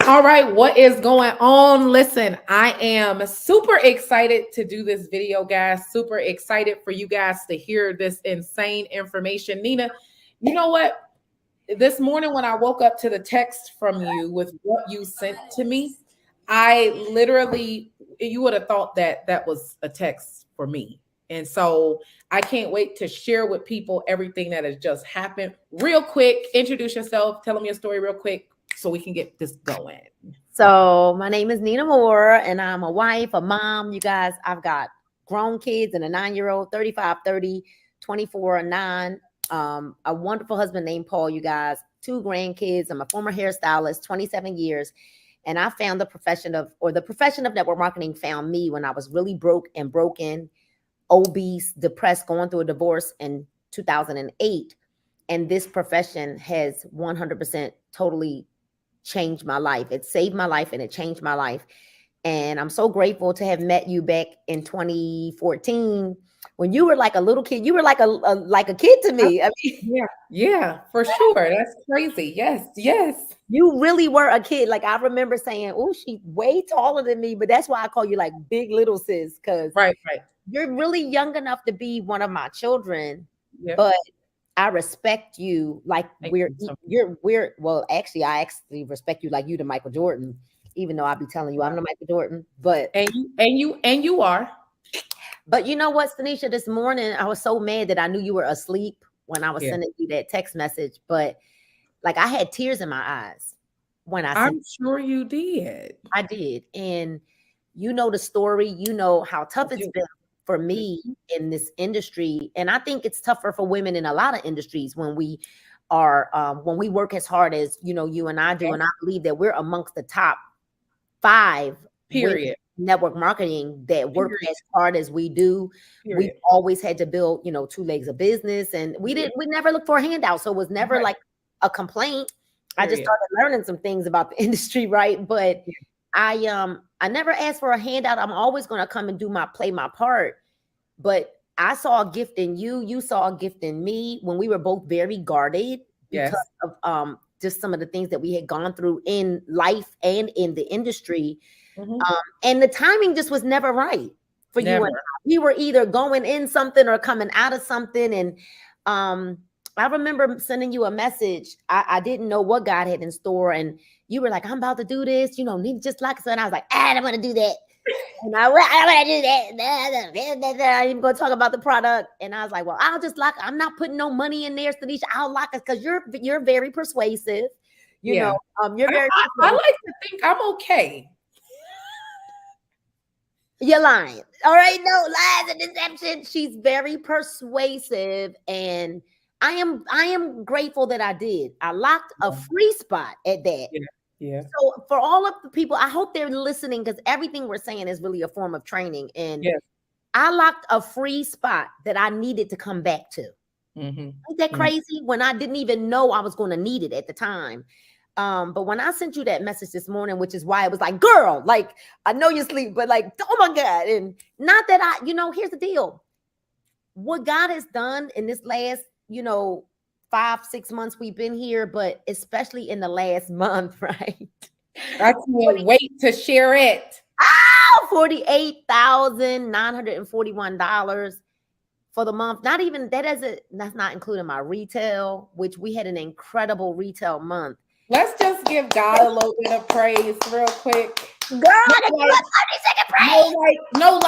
All right, what is going on? Listen, I am super excited to do this video, guys. Super excited for you guys to hear this insane information. Nina, you know what? This morning when I woke up to the text from you with what you sent to me, I literally, you would have thought that that was a text for me. And so I can't wait to share with people everything that has just happened. Real quick, introduce yourself, tell them your story real quick so we can get this going. So my name is Nina Moore, and I'm a wife, a mom. You guys, I've got grown kids and a 9-year-old, 35, 30, 24, and 9. A wonderful husband named Paul, you guys, 2 grandkids. I'm a former hairstylist, 27 years. And I found the profession of network marketing found me when I was really broke and broken, obese, depressed, going through a divorce in 2008. And this profession has 100% totally changed my life. It saved my life and it changed my life. And I'm so grateful to have met you back in 2014 when you were like a little kid. You were like a kid to me. I mean, Yeah, for sure. That's crazy. Yes, yes. you really were a kid. Like I remember saying, "Oh, she's way taller than me," but that's why I call you like big little sis, because Right. you're really young enough to be one of my children. Yeah. But I respect you like Thank you so we're well, actually, I actually respect you like you to Michael Jordan, even though I'll be telling you I'm the Michael Jordan. And you are. But you know what, Stanisha, this morning I was so mad that I knew you were asleep when I was Yeah. sending you that text message. But like I had tears in my eyes when I sent I'm sure you did. I did. And you know the story, you know how tough I it's do. been for me Mhm. in this industry. And I think it's tougher for women in a lot of industries when we work as hard as you and I do. Yeah. And I believe that we're amongst the top 5 women Period. in network marketing that work Period. as hard as we do. We've Period. always had to build, 2 legs of business, and Period. we never looked for a handout. So it was never Right. like a complaint. I just Period. started learning some things about the industry, right? But Yeah. I never asked for a handout. I'm always going to come and play my part. But I saw a gift in you. You saw a gift in me when we were both very guarded because Yes. of just some of the things that we had gone through in life and in the industry. Mhm. And the timing just was never right for you and Never. I. We were either going in something or coming out of something. And I remember sending you a message. I didn't know what God had in store. And you were like, I'm about to do this, need just like so. And I was like, I don't want to do that. And I want to do that. I ain't going to talk about the product. And I was like, well, I'll just lock. I'm not putting no money in there, Stanisha. I'll lock it because you're very persuasive. Yeah. You're very I persuasive. like to think I'm okay. You're lying. All right. No lies and deception. She's very persuasive. And I am grateful that I did. I locked a Yeah. free spot at that. Yeah. Yeah. So for all of the people, I hope they're listening because everything we're saying is really a form of training. And Yes. I locked a free spot that I needed to come back to. Mm-hmm. Ain't that crazy? When I didn't even know I was going to need it at the time. But when I sent you that message this morning, which is why it was like, girl, like, I know you sleep, but like, oh my God. And not that here's the deal. What God has done in this last, 5-6 months we've been here, but especially in the last month, right? I can't wait to share it. $48,941 for the month. Not even that's not including my retail, which we had an incredible retail month. Let's just give God a little bit of praise real quick. Girl, I 30-second praise. No,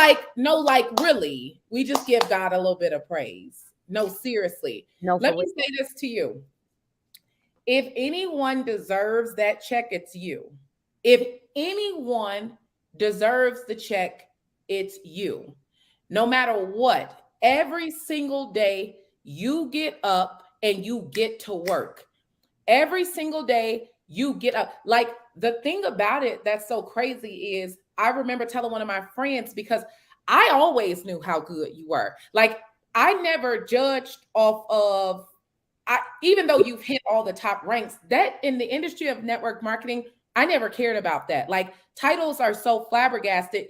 really. We just give God a little bit of praise. No, seriously. No, Let me say this to you. If anyone deserves that check, it's you. If anyone deserves the check, it's you. No matter what, every single day you get up and you get to work. Every single day you get up. Like the thing about it that's so crazy is I remember telling one of my friends because I always knew how good you were. Like I never judged off of even though you've hit all the top ranks, that in the industry of network marketing, I never cared about that. Like titles are so flabbergasted.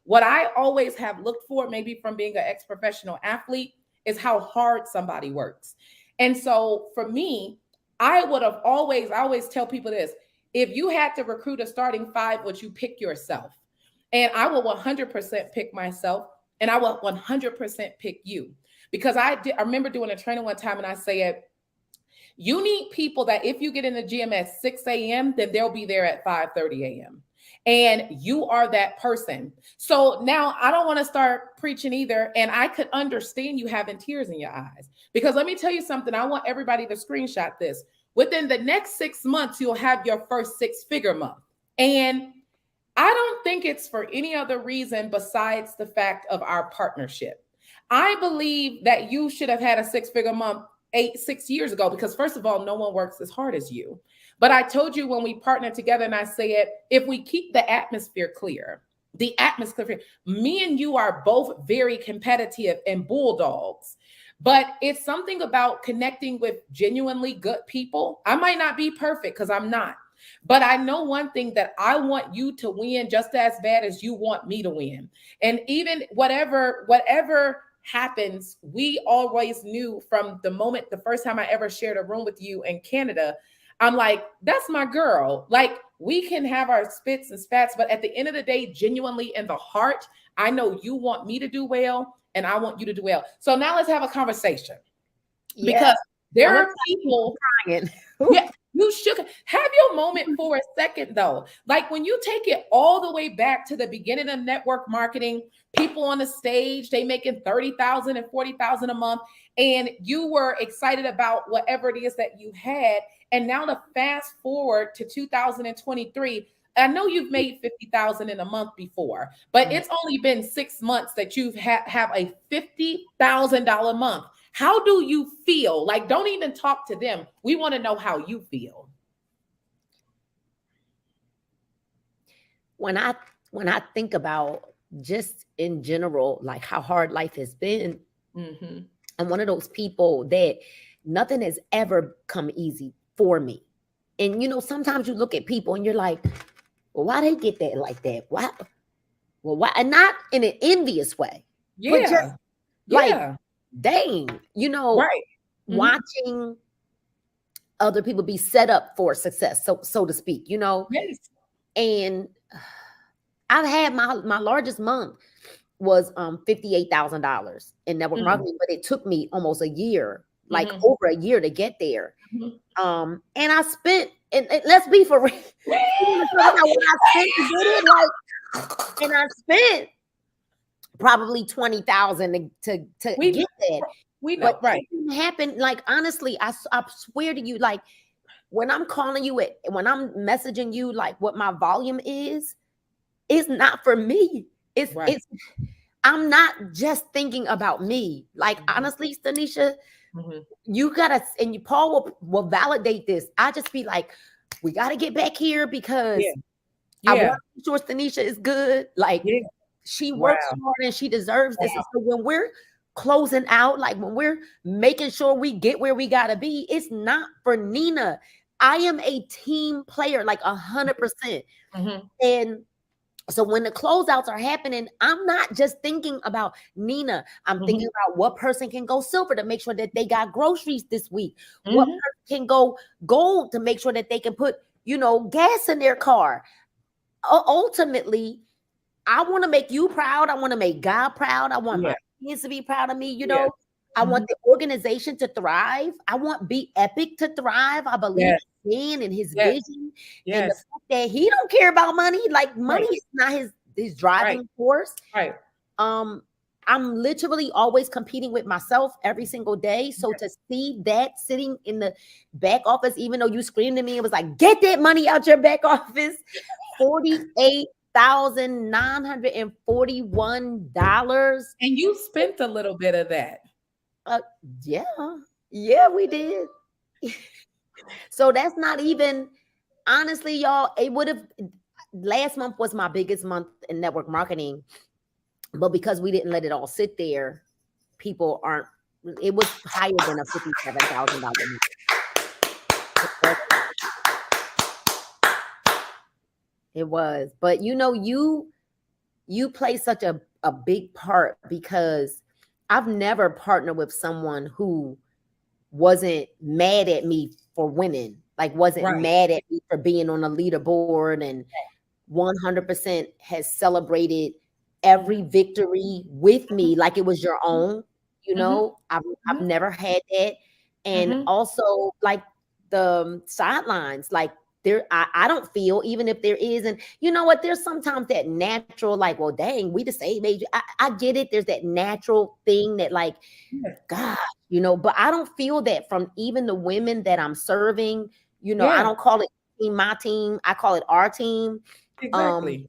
What I always have looked for, maybe from being an ex-professional athlete, is how hard somebody works. And so for me, I always tell people this. if you had to recruit a starting five, would you pick yourself? And I will 100% pick myself, and I will 100% pick you. Because I remember doing a training one time and I said, you need people that if you get in the gym at 6 a.m., then they'll be there at 5:30 a.m. And you are that person. So now I don't want to start preaching either. And I could understand you having tears in your eyes. Because let me tell you something. I want everybody to screenshot this. Within the next 6 months, you'll have your first six-figure month. And I don't think it's for any other reason besides the fact of our partnership. I believe that you should have had a six-figure month 6 years ago, because first of all, no one works as hard as you. But I told you when we partnered together, and I said, if we keep the atmosphere clear, me and you are both very competitive and bulldogs. But it's something about connecting with genuinely good people. I might not be perfect because I'm not. But I know one thing, that I want you to win just as bad as you want me to win. And even whatever happens, we always knew from the first time I ever shared a room with you in Canada, I'm like, that's my girl. Like, we can have our spits and spats, but at the end of the day, genuinely in the heart, I know you want me to do well and I want you to do well. So now let's have a conversation. Yeah. Because there are people crying. Yeah, you should have your moment for a second though. Like when you take it all the way back to the beginning of network marketing, people on the stage, they making 30,000 and 40,000 a month. And you were excited about whatever it is that you had. And now to fast forward to 2023, I know you've made 50,000 in a month before, but it's only been 6 months that you've have a $50,000 month. How do you feel? Like, don't even talk to them. We want to know how you feel. When I think about just in general, like how hard life has been, I'm one of those people that nothing has ever come easy for me. And, you know, sometimes you look at people and you're like, well, why they get that like that? Why? Well, why? And not in an envious way. Yeah. But just like, dang, you know, right. Watching other people be set up for success, so to speak, you know. Yes. And I've had my largest month was $58,000 in network marketing, but it took me almost a year, like over a year to get there. And I spent, and let's be for real, I spent probably 20,000 to get that. We know, right? It didn't happen. Like, honestly, I swear to you, like when I'm calling you, when I'm messaging you, like what my volume is, it's not for me. It's I'm not just thinking about me. Like, honestly, Stanisha, you gotta, and Paul will validate this. I just be like, we gotta get back here because I want to make sure Stanisha is good. Like, she works hard and she deserves this. And so when we're closing out, like when we're making sure we get where we gotta be, it's not for Nina. I am a team player, like 100%. And so when the closeouts are happening, I'm not just thinking about Nina. I'm thinking about what person can go silver to make sure that they got groceries this week. What person can go gold to make sure that they can put, you know, gas in their car. Ultimately, I want to make you proud. I want to make God proud. I want my kids to be proud of me. You know, I want the organization to thrive. I want Be Epic to thrive. I believe in and his vision, and the fact that he don't care about money. Like, money is not his driving force. Right. I'm literally always competing with myself every single day. So to see that sitting in the back office, even though you screamed at me, it was like, get that money out your back office. $48,941. And you spent a little bit of that. Yeah, we did. So that's not even, honestly, y'all, it would have, last month was my biggest month in network marketing, but because we didn't let it all sit there, people aren't, it was higher than a $57,000. It was, but you know, you play such a big part, because I've never partnered with someone who wasn't mad at me for winning. like wasn't Right. mad at me for being on a leaderboard, and 100% has celebrated every Mhm. victory with Mhm. me like it was your Mhm. own. You Mhm. know, I've Mhm. never had that. And Mhm. also like the sidelines, like there, I don't feel, even if there is, and you know what, there's sometimes that natural, like, well, dang, we the same age. I get it. There's that natural thing that like, Yeah. God, you know, but I don't feel that from even the women that I'm serving. You know, I Yeah, don't call it my team, I call it our team. Um, exactly.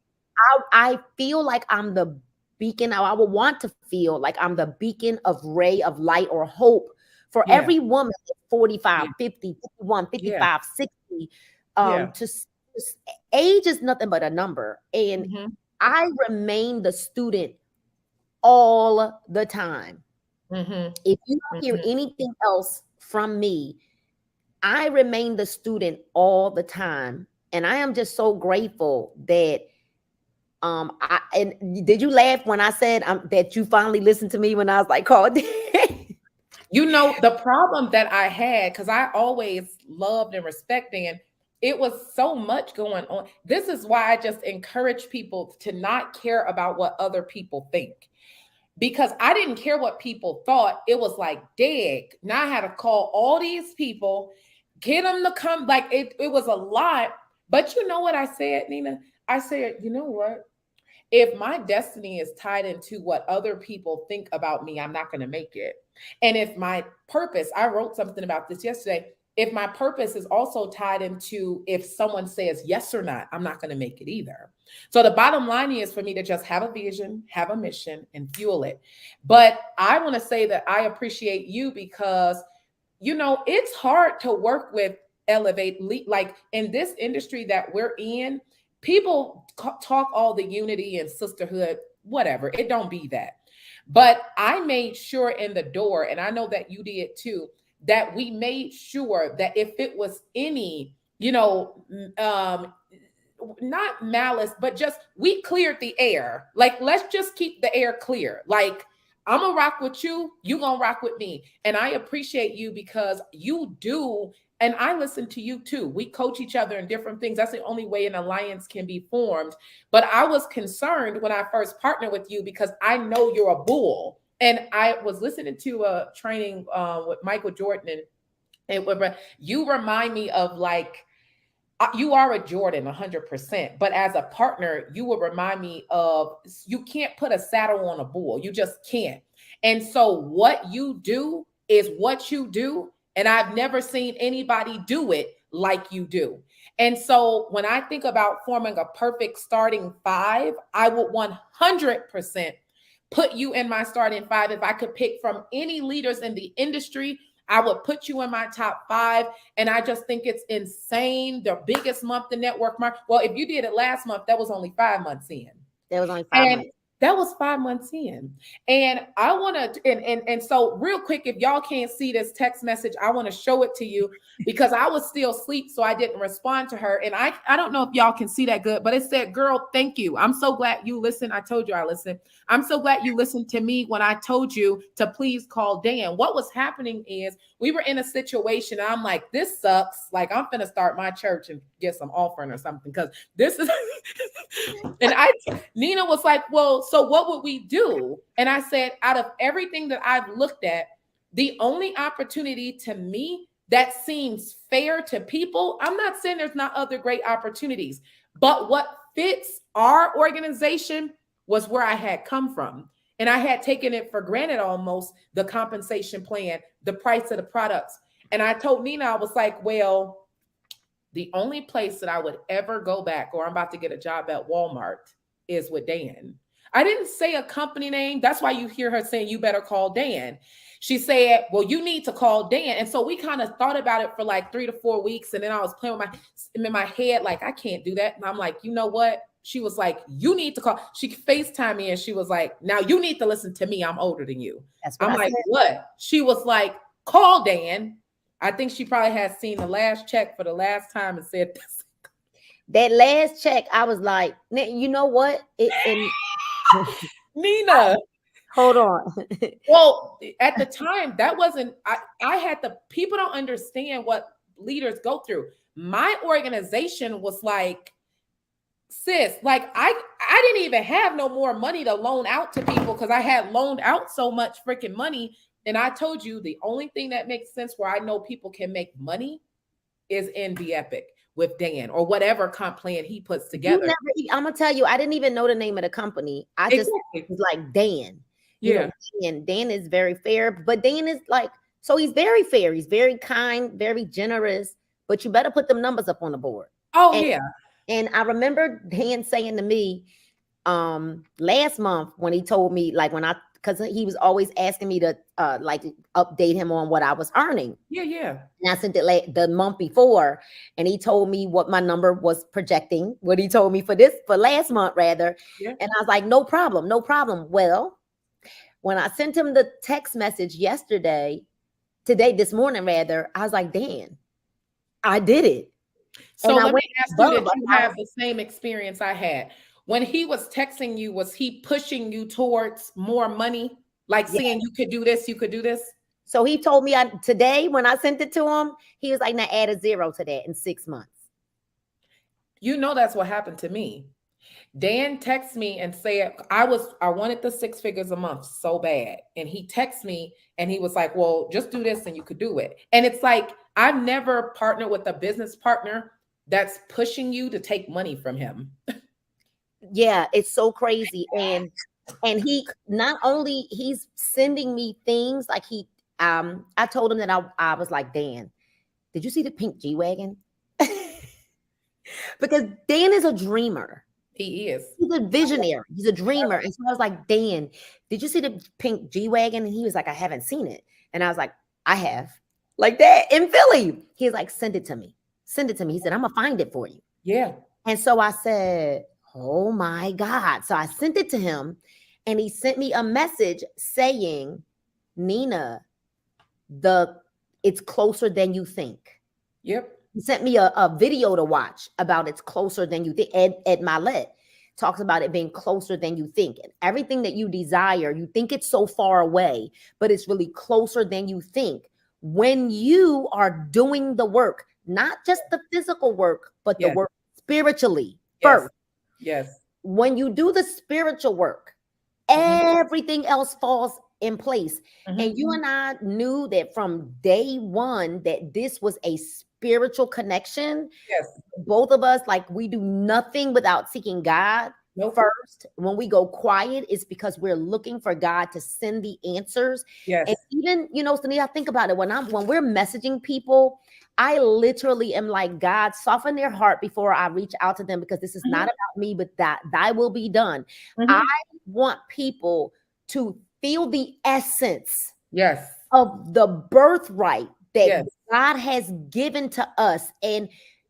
I feel like I'm the beacon. I would want to feel like I'm the beacon of ray of light or hope for every Yeah. woman at 45, Yeah. 50, 51, Yeah. 55, 60. Yeah. Age is nothing but a number. And Mhm. I remain the student all the time. Mhm. If you don't hear Mhm. anything else from me, I remain the student all the time. And I am just so grateful that I and did you laugh when I said that you finally listened to me when I was like called? You know, the problem that I had, because I always loved and respected, and it was so much going on. This is why I just encourage people to not care about what other people think. Because I didn't care what people thought. It was like, dag, now I had to call all these people, get them to come. Like it was a lot. But you know what I said, Nina? I said, you know what? If my destiny is tied into what other people think about me, I'm not going to make it. And if my purpose, I wrote something about this yesterday. If my purpose is also tied into if someone says yes or not, I'm not going to make it either. So the bottom line is for me to just have a vision, have a mission, and fuel it. But I want to say that I appreciate you because, you know, it's hard to work with like in this industry that we're in. People talk all the unity and sisterhood, whatever. It don't be that. But I made sure in the door, and I know that you did too, that we made sure that if it was any, not malice, but just we cleared the air. Like, let's just keep the air clear. Like, I'm gonna rock with you, you gonna rock with me. And I appreciate you because you do, and I listen to you too. We coach each other in different things. That's the only way an alliance can be formed. But I was concerned when I first partnered with you because I know you're a bull. And I was listening to a training with Michael Jordan, and you remind me of like you are a Jordan 100%, but as a partner, you will remind me of you can't put a saddle on a bull. You just can't. And so what you do is what you do. And I've never seen anybody do it like you do. And so when I think about forming a perfect starting five, I would 100% put you in my starting five. If I could pick from any leaders in the industry, I would put you in my top five. And I just think it's insane. The biggest month the network market. Well, if you did it last month, that was only 5 months in. That was only 5 months. And that was 5 months in. And I want to, and so real quick, if y'all can't see this text message, I want to show it to you because I was still asleep, so I didn't respond to her. And I don't know if y'all can see that good, but it said, "Girl, thank you. I'm so glad you listened. I told you I listened. I'm so glad you listened to me when I told you to please call Dan." What was happening is we were in a situation. I'm like, this sucks. Like, I'm gonna start my church and get some offering or something because this is and Nina was like, well, so what would we do? And I said, out of everything that I've looked at, the only opportunity to me that seems fair to people, I'm not saying there's not other great opportunities, but what fits our organization was where I had come from. And I had taken it for granted almost, the compensation plan, the price of the products. And I told Nina, I was like, well, the only place that I would ever go back, or I'm about to get a job at Walmart, is with Dan. I didn't say a company name. That's why you hear her saying, you better call Dan. She said, well, you need to call Dan. And so we kind of thought about it for like 3 to 4 weeks. And then I was playing with in my head, like, I can't do that. And I'm like, you know what? She was like, you need to call. She FaceTimed me and she was like, now you need to listen to me. I'm older than you. That's what I'm I like, said. what? She was like, call Dan. I think she probably has seen the last check for the last time and said this. That last check, I was like, you know what? Nina. Hold on. Well, at the time, that wasn't, I had the people don't understand what leaders go through. My organization was like, sis, like I didn't even have no more money to loan out to people because I had loaned out so much freaking money. And I told you the only thing that makes sense where I know people can make money is in Be Epic with Dan or whatever comp plan he puts together. I'm gonna tell you, I didn't even know the name of the company. I just was like Dan. You know, Dan is very fair, but Dan is like, so he's very fair. He's very kind, very generous, but you better put them numbers up on the board. And I remember Dan saying to me last month when he told me, like, because he was always asking me to like update him on what I was earning. And I sent it the month before, and he told me what my number was projecting, what he told me for last month rather. And I was like, no problem. Well, when I sent him the text message this morning rather, I was like, Dan, I did it. So let me ask you that you have the same experience I had. When he was texting you, was he pushing you towards more money? Like saying you could do this, you could do this? So he told me today when I sent it to him, he was like, now add a 0 to that in 6 months. You know, that's what happened to me. Dan texted me and said, I wanted the 6 figures a month so bad. And he texted me and he was like, well, just do this and you could do it. And it's like, I've never partnered with a business partner that's pushing you to take money from him. Yeah, it's so crazy. And he not only he's sending me things like I told him that I was like, Dan, did you see the pink G-Wagon? Because Dan is a dreamer. He is. He's a visionary. He's a dreamer. And so I was like, Dan, did you see the pink G-Wagon? And he was like, I haven't seen it. And I was like, I have. Like that in Philly. He's like, send it to me. Send it to me. He said, I'm going to find it for you. Yeah. And so I said, oh my God. So I sent it to him and he sent me a message saying, Nina, it's closer than you think. Yep. He sent me a video to watch about it's closer than you think. Ed Milet talks about it being closer than you think. And everything that you desire, you think it's so far away, but it's really closer than you think. When you are doing the work, not just the physical work, but the work spiritually first. Yes. When you do the spiritual work, everything else falls in place. And you and I knew that from day one that this was a spiritual connection. Yes. Both of us, like, we do nothing without seeking God first. When we go quiet, it's because we're looking for God to send the answers. Yes. And even, Sunita, I think about it when we're messaging people, I literally am like, God, soften their heart before I reach out to them, because this is not about me, but that thy will be done. I want people to feel the essence of the birthright that God has given to us. And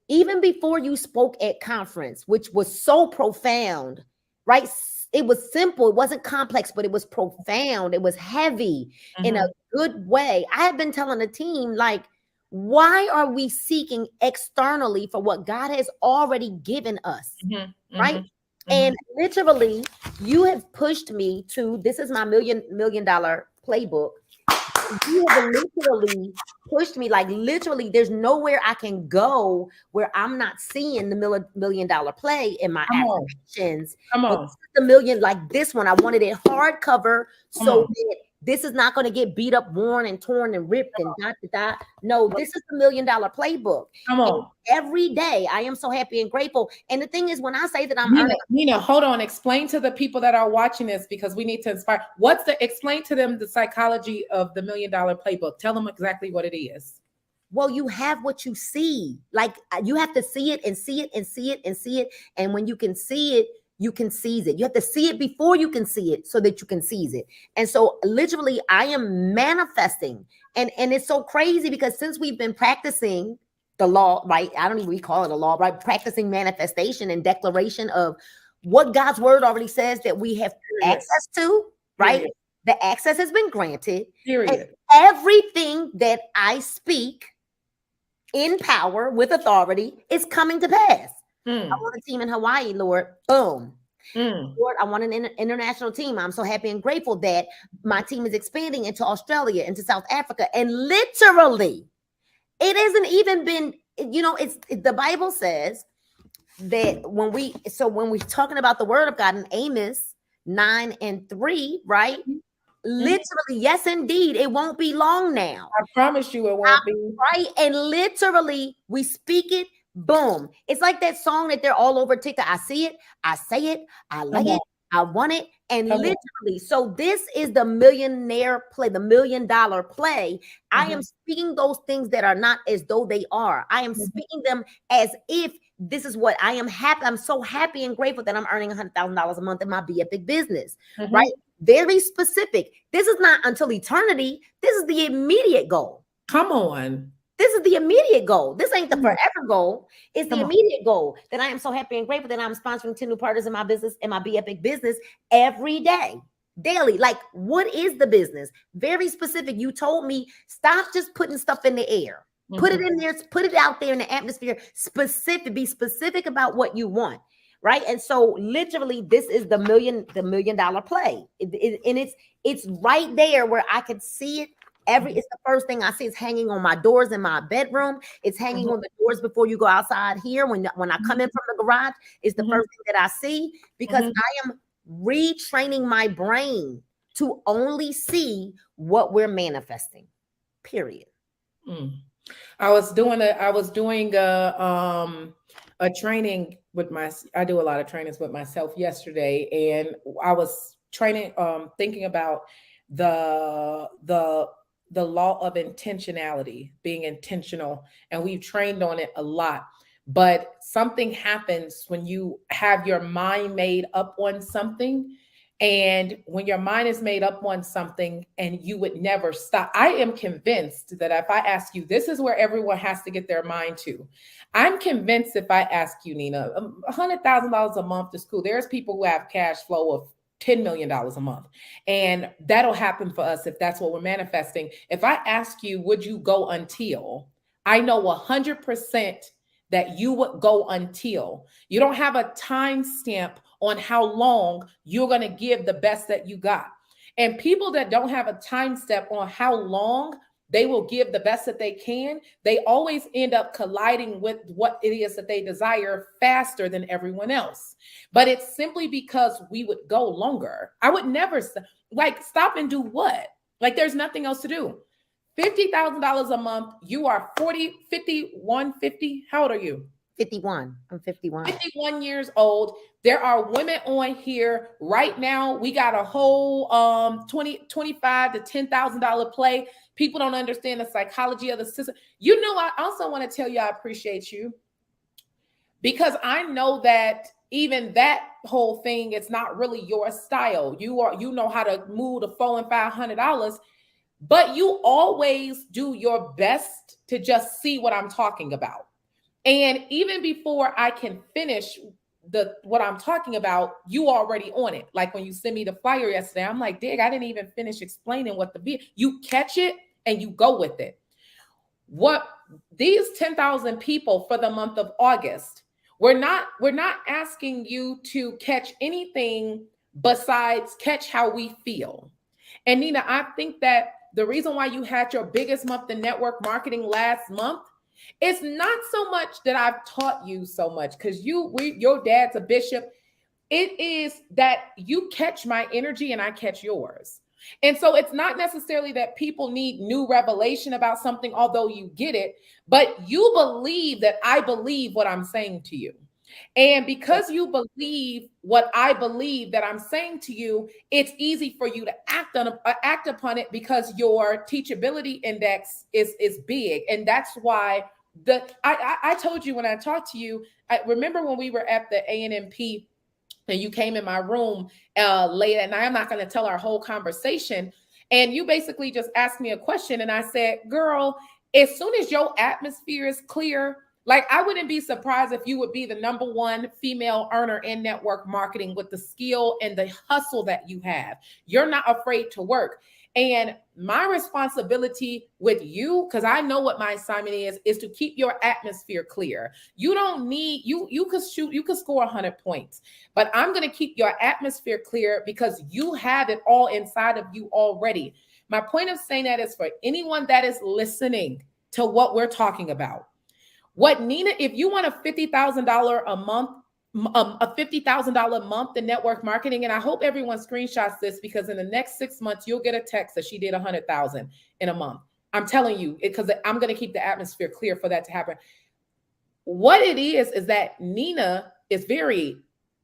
even before you spoke at conference, which was so profound, right? It was simple. It wasn't complex, but it was profound. It was heavy in a good way. I have been telling the team, like, why are we seeking externally for what God has already given us? Right? And literally, you have pushed me to, this is my $1 million playbook. You have literally pushed me, like, literally, there's nowhere I can go where I'm not seeing the $1 million play in my applications. The million, like this one, I wanted it hardcover so that this is not going to get beat up, worn and torn and ripped and dot. No, this is the $1 million playbook. Come on. And every day I am so happy and grateful. And the thing is, when I say that I'm Nina, hold on. Explain to the people that are watching this, because we need to inspire. Explain to them the psychology of the $1 million playbook. Tell them exactly what it is. Well, you have what you see. Like, you have to see it and see it and see it and see it. And when you can see it, you can seize it. You have to see it before you can see it so that you can seize it. And so literally I am manifesting. And it's so crazy because since we've been practicing the law, right? I don't even call it a law, right? Practicing manifestation and declaration of what God's word already says that we have access to, right? The access has been granted. And everything that I speak in power with authority is coming to pass. I want a team in Hawaii, Lord. Boom. Lord, I want an international team. I'm so happy and grateful that my team is expanding into Australia, into South Africa. And literally, It hasn't even been, it's the Bible says that when we're talking about the word of God in Amos 9:3, right? Literally, yes, indeed, it won't be long now. I promise you it won't be. Right? And literally, we speak it, boom. It's like that song that they're all over TikTok. I see it, I say it, I like it, I want it. And literally, so this is the millionaire play, the $1 million play. I am speaking those things that are not as though they are. I am speaking them as if this is what I am happy. I'm so happy and grateful that I'm earning $100,000 a month in my Be Epic business, right? Very specific. This is not until eternity. This is the immediate goal. Come on. This is the immediate goal. This ain't the forever goal. It's the immediate goal that I am so happy and grateful that I'm sponsoring 10 new partners in my business, in my Be Epic business every day, daily. Like, what is the business? Very specific. You told me, stop just putting stuff in the air. Put it in there, put it out there in the atmosphere. Be specific about what you want. Right. And so literally, this is the $1 million play. And it's right there where I could see it. It's the first thing I see. It's hanging on my doors in my bedroom. It's hanging on the doors before you go outside here. When I come in from the garage, it's the first thing that I see, because I am retraining my brain to only see what we're manifesting. Period. I was doing a training with I do a lot of trainings with myself yesterday, and I was training, thinking about the law of intentionality, being intentional, and we've trained on it a lot. But something happens when you have your mind made up on something. And when your mind is made up on something and you would never stop, I am convinced that if I ask you, this is where everyone has to get their mind to. I'm convinced if I ask you, Nina, $100,000 a month is cool. There's people who have cash flow of $10 million a month. And that'll happen for us if that's what we're manifesting. If I ask you, would you go until? I know 100% that you would go until. You don't have a time stamp on how long you're going to give the best that you got. And people that don't have a time step on how long they will give the best that they can, they always end up colliding with what it is that they desire faster than everyone else. But it's simply because we would go longer. I would never stop and do what? Like, there's nothing else to do. $50,000 a month. You are 50. How old are you? 51. I'm 51. 51 years old. There are women on here right now. We got a whole $25,000 to $10,000 play. People don't understand the psychology of the system. You know, I also want to tell you I appreciate you, because I know that even that whole thing, it's not really your style. You know how to move the $400 and $500, but you always do your best to just see what I'm talking about. And even before I can finish what I'm talking about, you already on it. Like when you sent me the flyer yesterday, I'm like, dig, I didn't even finish explaining what you catch it and you go with it. What these 10,000 people for the month of August, we're not asking you to catch anything besides catch how we feel. And Nina, I think that the reason why you had your biggest month in network marketing last month, it's not so much that I've taught you so much, because your dad's a bishop. It is that you catch my energy and I catch yours. And so it's not necessarily that people need new revelation about something, although you get it, but you believe that I believe what I'm saying to you. And because you believe what I believe that I'm saying to you, it's easy for you to act upon it, because your teachability index is big. And that's why I told you when I talked to you, I remember when we were at the ANMP and you came in my room late at night. I'm not going to tell our whole conversation. And you basically just asked me a question. And I said, girl, as soon as your atmosphere is clear, like, I wouldn't be surprised if you would be the #1 female earner in network marketing with the skill and the hustle that you have. You're not afraid to work. And my responsibility with you, because I know what my assignment is to keep your atmosphere clear. You don't need, you could score 100 points, but I'm going to keep your atmosphere clear because you have it all inside of you already. My point of saying that is for anyone that is listening to what we're talking about. What Nina, if you want a $50,000 a month, a $50,000 a month in network marketing, and I hope everyone screenshots this, because in the next 6 months you'll get a text that she did 100,000 in a month. I'm telling you, because I'm going to keep the atmosphere clear for that to happen. What it is that Nina is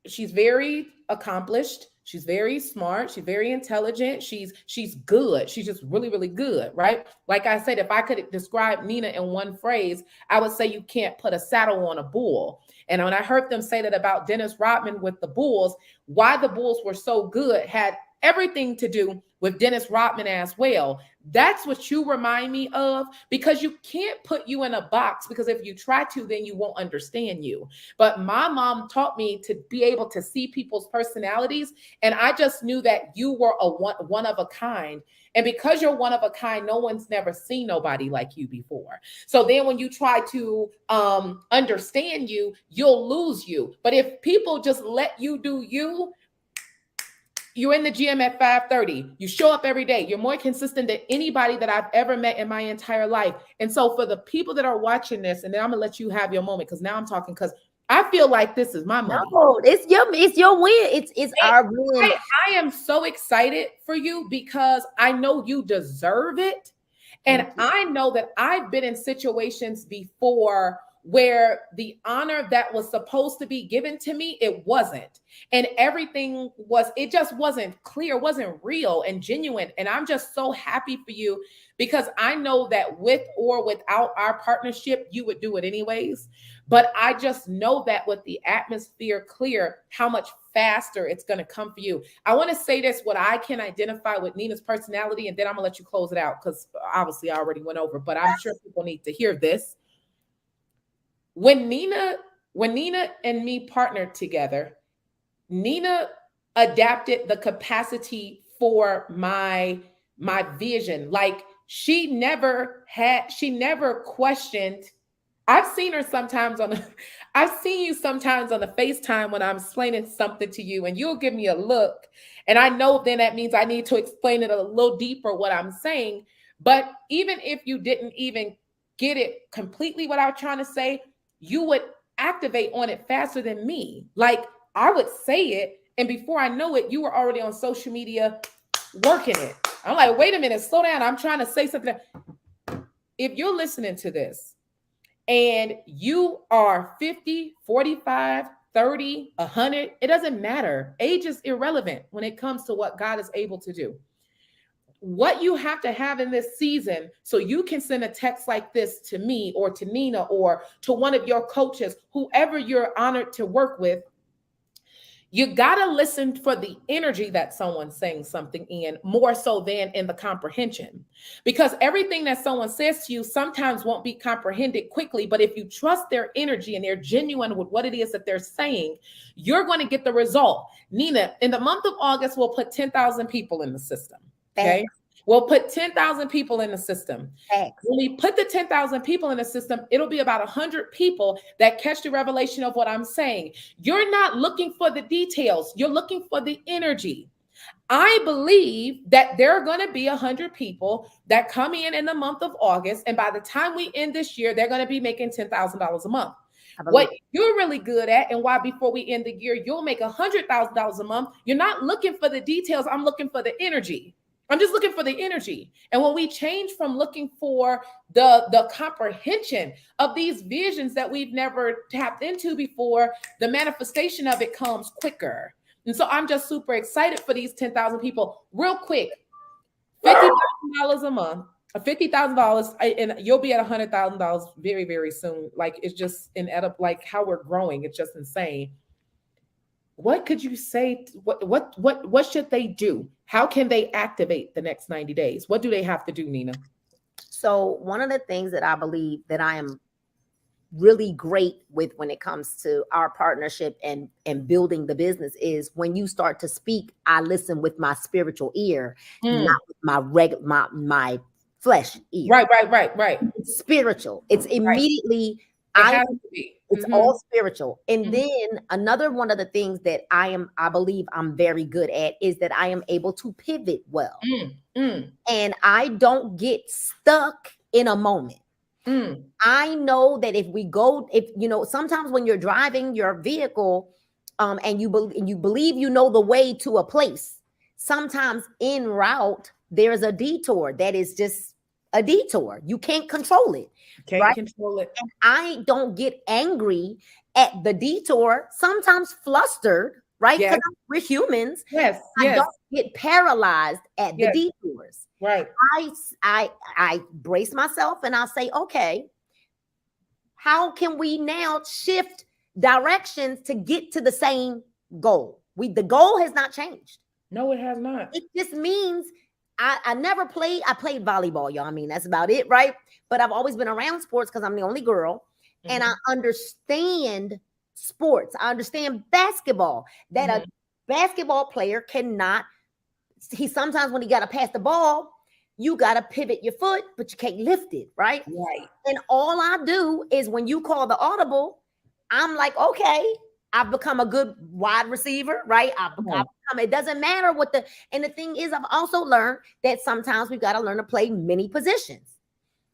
she's very accomplished. She's very smart. She's very intelligent. She's good. She's just really, really good, right? Like I said, if I could describe Nina in one phrase, I would say you can't put a saddle on a bull. And when I heard them say that about Dennis Rodman with the Bulls, why the Bulls were so good had everything to do with Dennis Rodman as well. That's what you remind me of, because you can't put you in a box, because if you try to, then you won't understand you. But my mom taught me to be able to see people's personalities. And I just knew that you were a one of a kind. And because you're one of a kind, no one's never seen nobody like you before. So then when you try to understand you, you'll lose you. But if people just let you do you, you're in the gym at 5:30. You show up every day. You're more consistent than anybody that I've ever met in my entire life. And so for the people that are watching this, and then I'm going to let you have your moment, because now I'm talking, because I feel like this is my money. No, it's your win. It's our win. I am so excited for you, because I know you deserve it. And I know that I've been in situations before where the honor that was supposed to be given to me, it wasn't. And everything it just wasn't clear, wasn't real and genuine. And I'm just so happy for you, because I know that with or without our partnership, you would do it anyways. But I just know that with the atmosphere clear, how much faster it's going to come for you. I want to say this, what I can identify with Nina's personality, and then I'm going to let you close it out, because obviously I already went over, but I'm sure people need to hear this. When Nina and me partnered together, Nina adapted the capacity for my vision. Like she never questioned. I've seen you sometimes on the FaceTime when I'm explaining something to you, and you'll give me a look. And I know then that means I need to explain it a little deeper what I'm saying. But even if you didn't even get it completely what I was trying to say, you would activate on it faster than me. Like I would say it, and before I know it, you were already on social media working it. I'm like, wait a minute, slow down. I'm trying to say something. If you're listening to this and you are 50, 45, 30, 100, it doesn't matter. Age is irrelevant when it comes to what God is able to do. What you have to have in this season, so you can send a text like this to me or to Nina or to one of your coaches, whoever you're honored to work with, you got to listen for the energy that someone's saying something in, more so than in the comprehension. Because everything that someone says to you sometimes won't be comprehended quickly, but if you trust their energy and they're genuine with what it is that they're saying, you're going to get the result. Nina, in the month of August, we'll put 10,000 people in the system. Okay. We'll put 10,000 people in the system. Thanks. When we put the 10,000 people in the system, it'll be about 100 people that catch the revelation of what I'm saying. You're not looking for the details. You're looking for the energy. I believe that there are going to be 100 people that come in the month of August. And by the time we end this year, they're going to be making $10,000 a month. What you're really good at, and why before we end the year, you'll make $100,000 a month. You're not looking for the details. I'm looking for the energy. I'm just looking for the energy. And when we change from looking for the comprehension of these visions that we've never tapped into before, the manifestation of it comes quicker. And so I'm just super excited for these 10,000 people. Real quick, $50,000 a month, $50,000, and you'll be at $100,000 very, very soon. Like it's just like how we're growing. It's just insane. What could you say? What should they do? How can they activate the next 90 days? What do they have to do, Nina? So one of the things that I believe that I am really great with when it comes to our partnership and building the business is when you start to speak, I listen with my spiritual ear, not with my flesh ear. Right. It's spiritual. It's immediately It's all spiritual. And then another one of the things that I believe I'm very good at is that I am able to pivot well. And I don't get stuck in a moment. Mm. I know that if we go, if you know, sometimes when you're driving your vehicle, and you believe you know the way to a place, sometimes en route there's a detour that is just a detour. You can't control it, Can't right? control it. And I don't get angry at the detour. Sometimes flustered, right? Yes. Because we're humans. Yes. I Yes. don't get paralyzed at the Yes. detours. Right. I brace myself and I'll say, okay, how can we now shift directions to get to the same goal? The goal has not changed. No, it has not. It just means I never played. I played volleyball, y'all. I mean, that's about it, right? But I've always been around sports because I'm the only girl, and I understand sports. I understand basketball. That a basketball player cannot. He sometimes when he got to pass the ball, you got to pivot your foot, but you can't lift it, right? Right. And all I do is when you call the audible, I'm like, okay, I've become a good wide receiver, right? I've become, it doesn't matter what and the thing is, I've also learned that sometimes we've got to learn to play many positions,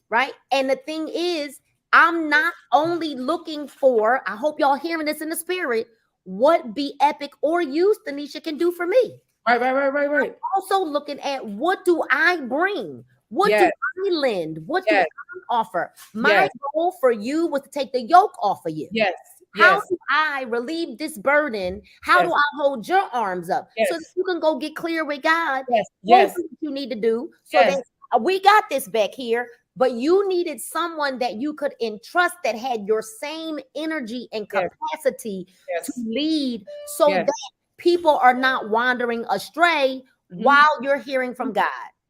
right? And the thing is, I'm not only looking for, I hope y'all hearing this in the spirit, what Be Epic or you, Tanisha, can do for me. Right. I'm also looking at what do I bring? What do I lend? What do I offer? My goal for you was to take the yoke off of you. Yes. How do I relieve this burden? How do I hold your arms up so that you can go get clear with God? Yes. What you need to do so that we got this back here, but you needed someone that you could entrust that had your same energy and capacity to lead so that people are not wandering astray while you're hearing from God.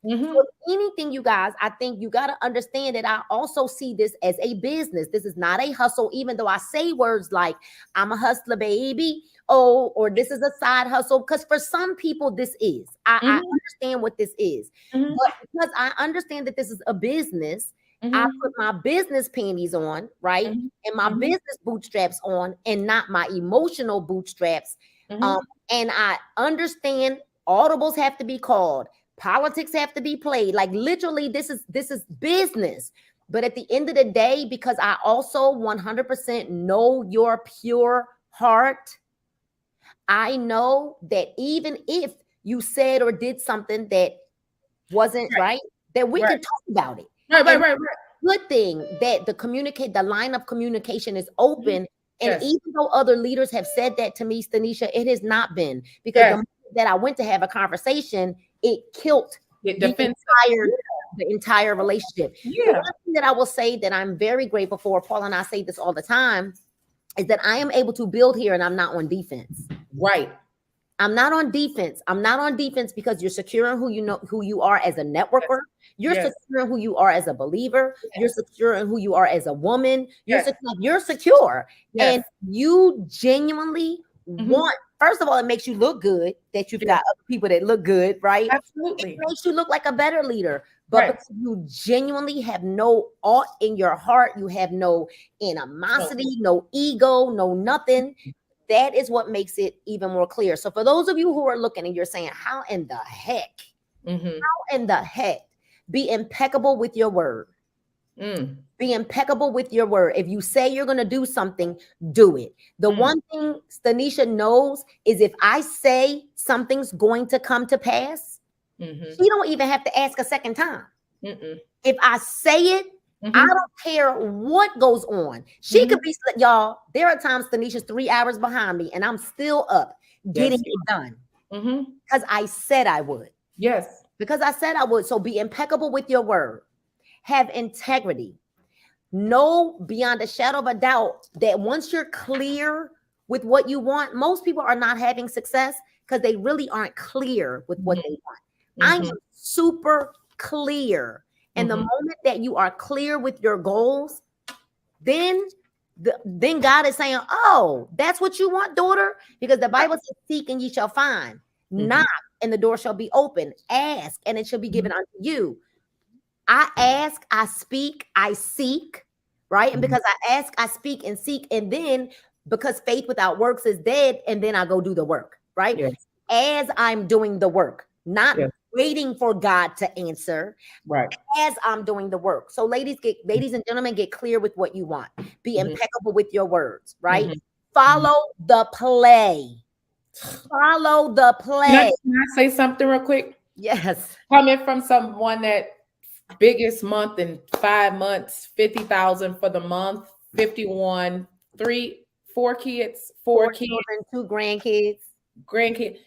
So anything, you guys, I think you got to understand that I also see this as a business. This is not a hustle, even though I say words like I'm a hustler, baby. Oh, or this is a side hustle. Because for some people, this is. I understand what this is. But because I understand that this is a business, I put my business panties on, right? And my business bootstraps on and not my emotional bootstraps. And I understand audibles have to be called. Politics have to be played. Like literally, this is business. But at the end of the day, because I also 100% know your pure heart, I know that even if you said or did something that wasn't right, that we can talk about it. Right. Good thing that the line of communication is open. And even though other leaders have said that to me, Stanisha, it has not been, because the moment that I went to have a conversation, it killed the entire relationship. The one thing that I will say that I'm very grateful for, Paul and I say this all the time, is that I am able to build here and I'm not on defense. Right. I'm not on defense. I'm not on defense because you're secure in who you are as a networker. You're secure in who you are as a believer. You're secure in who you are as a woman. You're secure. And you genuinely want, first of all, it makes you look good that you've got other people that look good, right? Absolutely. It makes you look like a better leader. But because you genuinely have no aught in your heart, you have no animosity, no ego, no nothing. That is what makes it even more clear. So for those of you who are looking and you're saying, how in the heck? How in the heck? Be impeccable with your word. Be impeccable with your word. If you say you're going to do something, do it. The one thing Stanisha knows is if I say something's going to come to pass, she don't even have to ask a second time. If I say it, I don't care what goes on. She could be, y'all, there are times Tanisha's 3 hours behind me and I'm still up getting it done. Because I said I would. Yes. Because I said I would. So be impeccable with your word. Have integrity. Know beyond a shadow of a doubt that once you're clear with what you want, most people are not having success because they really aren't clear with what they want. I am super clear. And the moment that you are clear with your goals, then God is saying, oh, that's what you want, daughter? Because the Bible says, seek and ye shall find. Knock and the door shall be open. Ask and it shall be given unto you. I ask, I speak, I seek, right? And because I ask, I speak and seek. And then because faith without works is dead, and then I go do the work, right? As I'm doing the work, not waiting for God to answer Right. as I'm doing the work. So ladies and gentlemen, get clear with what you want. Be Mhm. impeccable with your words, right? Mhm. Mhm. Follow the play. Follow the play. Can I say something real quick? Yes. Coming from someone that biggest month in 5 months, 50,000 for the month, 51, three, four kids, four Four kids, children, two grandkids. grandkids,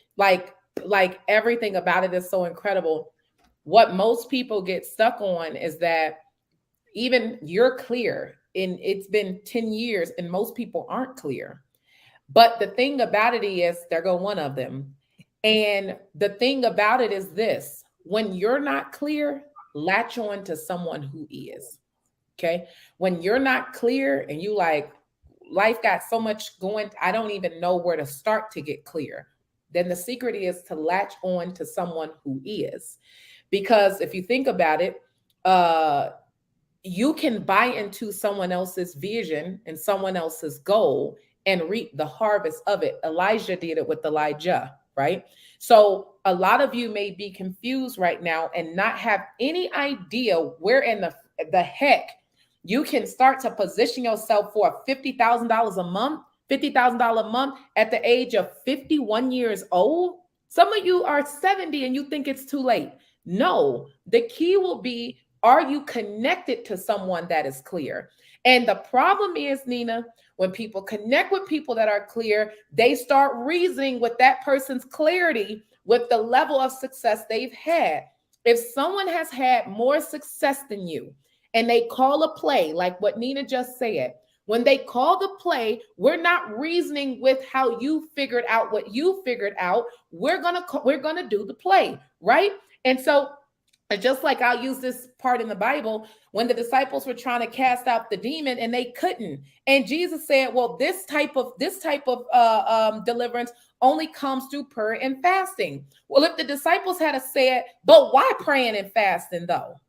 like everything about it is so incredible. What most people get stuck on is that even you're clear, and it's been 10 years and most people aren't clear. But the thing about it is, there go one of them. And the thing about it is this: when you're not clear, latch on to someone who is. Okay. When you're not clear and you like, life got so much going, I don't even know where to start to get clear. Then the secret is to latch on to someone who is. Because if you think about it, uh, you can buy into someone else's vision and someone else's goal and reap the harvest of it. Elijah did it with Elijah, right? So a lot of you may be confused right now and not have any idea where in the heck you can start to position yourself for $50,000 a month, $50,000 a month at the age of 51 years old. Some of you are 70 and you think it's too late. No, the key will be, are you connected to someone that is clear? And the problem is, Nina, when people connect with people that are clear, they start reasoning with that person's clarity with the level of success they've had. If someone has had more success than you and they call a play, like what Nina just said, when they call the play, we're not reasoning with how you figured out what you figured out. We're gonna do the play, right? And so, and just like I'll use this part in the Bible, when the disciples were trying to cast out the demon and they couldn't, and Jesus said, "Well, this type of deliverance only comes through prayer and fasting." Well, if the disciples had said, "But why praying and fasting though?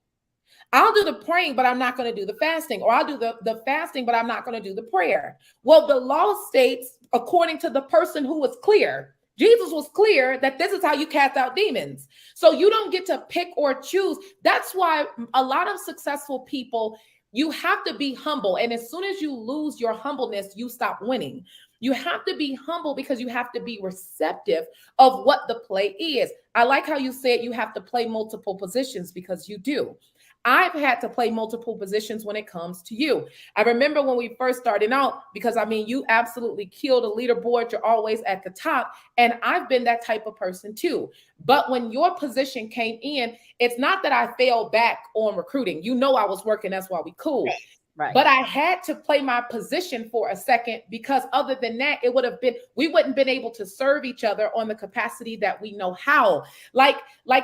I'll do the praying, but I'm not going to do the fasting, or I'll do the fasting, but I'm not going to do the prayer." Well, the law states, according to the person who was clear, Jesus was clear that this is how you cast out demons. So you don't get to pick or choose. That's why a lot of successful people, you have to be humble. And as soon as you lose your humbleness, you stop winning. You have to be humble because you have to be receptive of what the play is. I like how you said you have to play multiple positions, because you do. I've had to play multiple positions when it comes to you. I remember when we first started out, because I mean, you absolutely killed a leaderboard. You're always at the top. And I've been that type of person too. But when your position came in, it's not that I fell back on recruiting. You know, I was working. That's why we cool. Right. But I had to play my position for a second, because other than that, we wouldn't been able to serve each other on the capacity that we know how. Like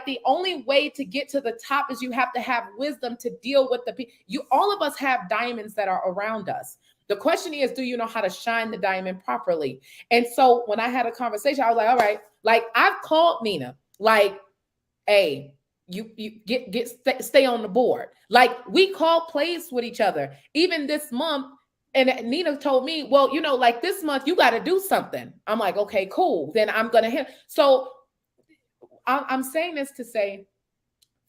the only way to get to the top is you have to have wisdom to deal with the people. All of us have diamonds that are around us. The question is, do you know how to shine the diamond properly? And so when I had a conversation, I was like, all right, like I've called Nina, like, hey, you stay on the board. Like we call plays with each other. Even this month, and Nina told me, well, like this month you got to do something. I'm like, okay, cool. Then I'm gonna hit. So I'm saying this to say,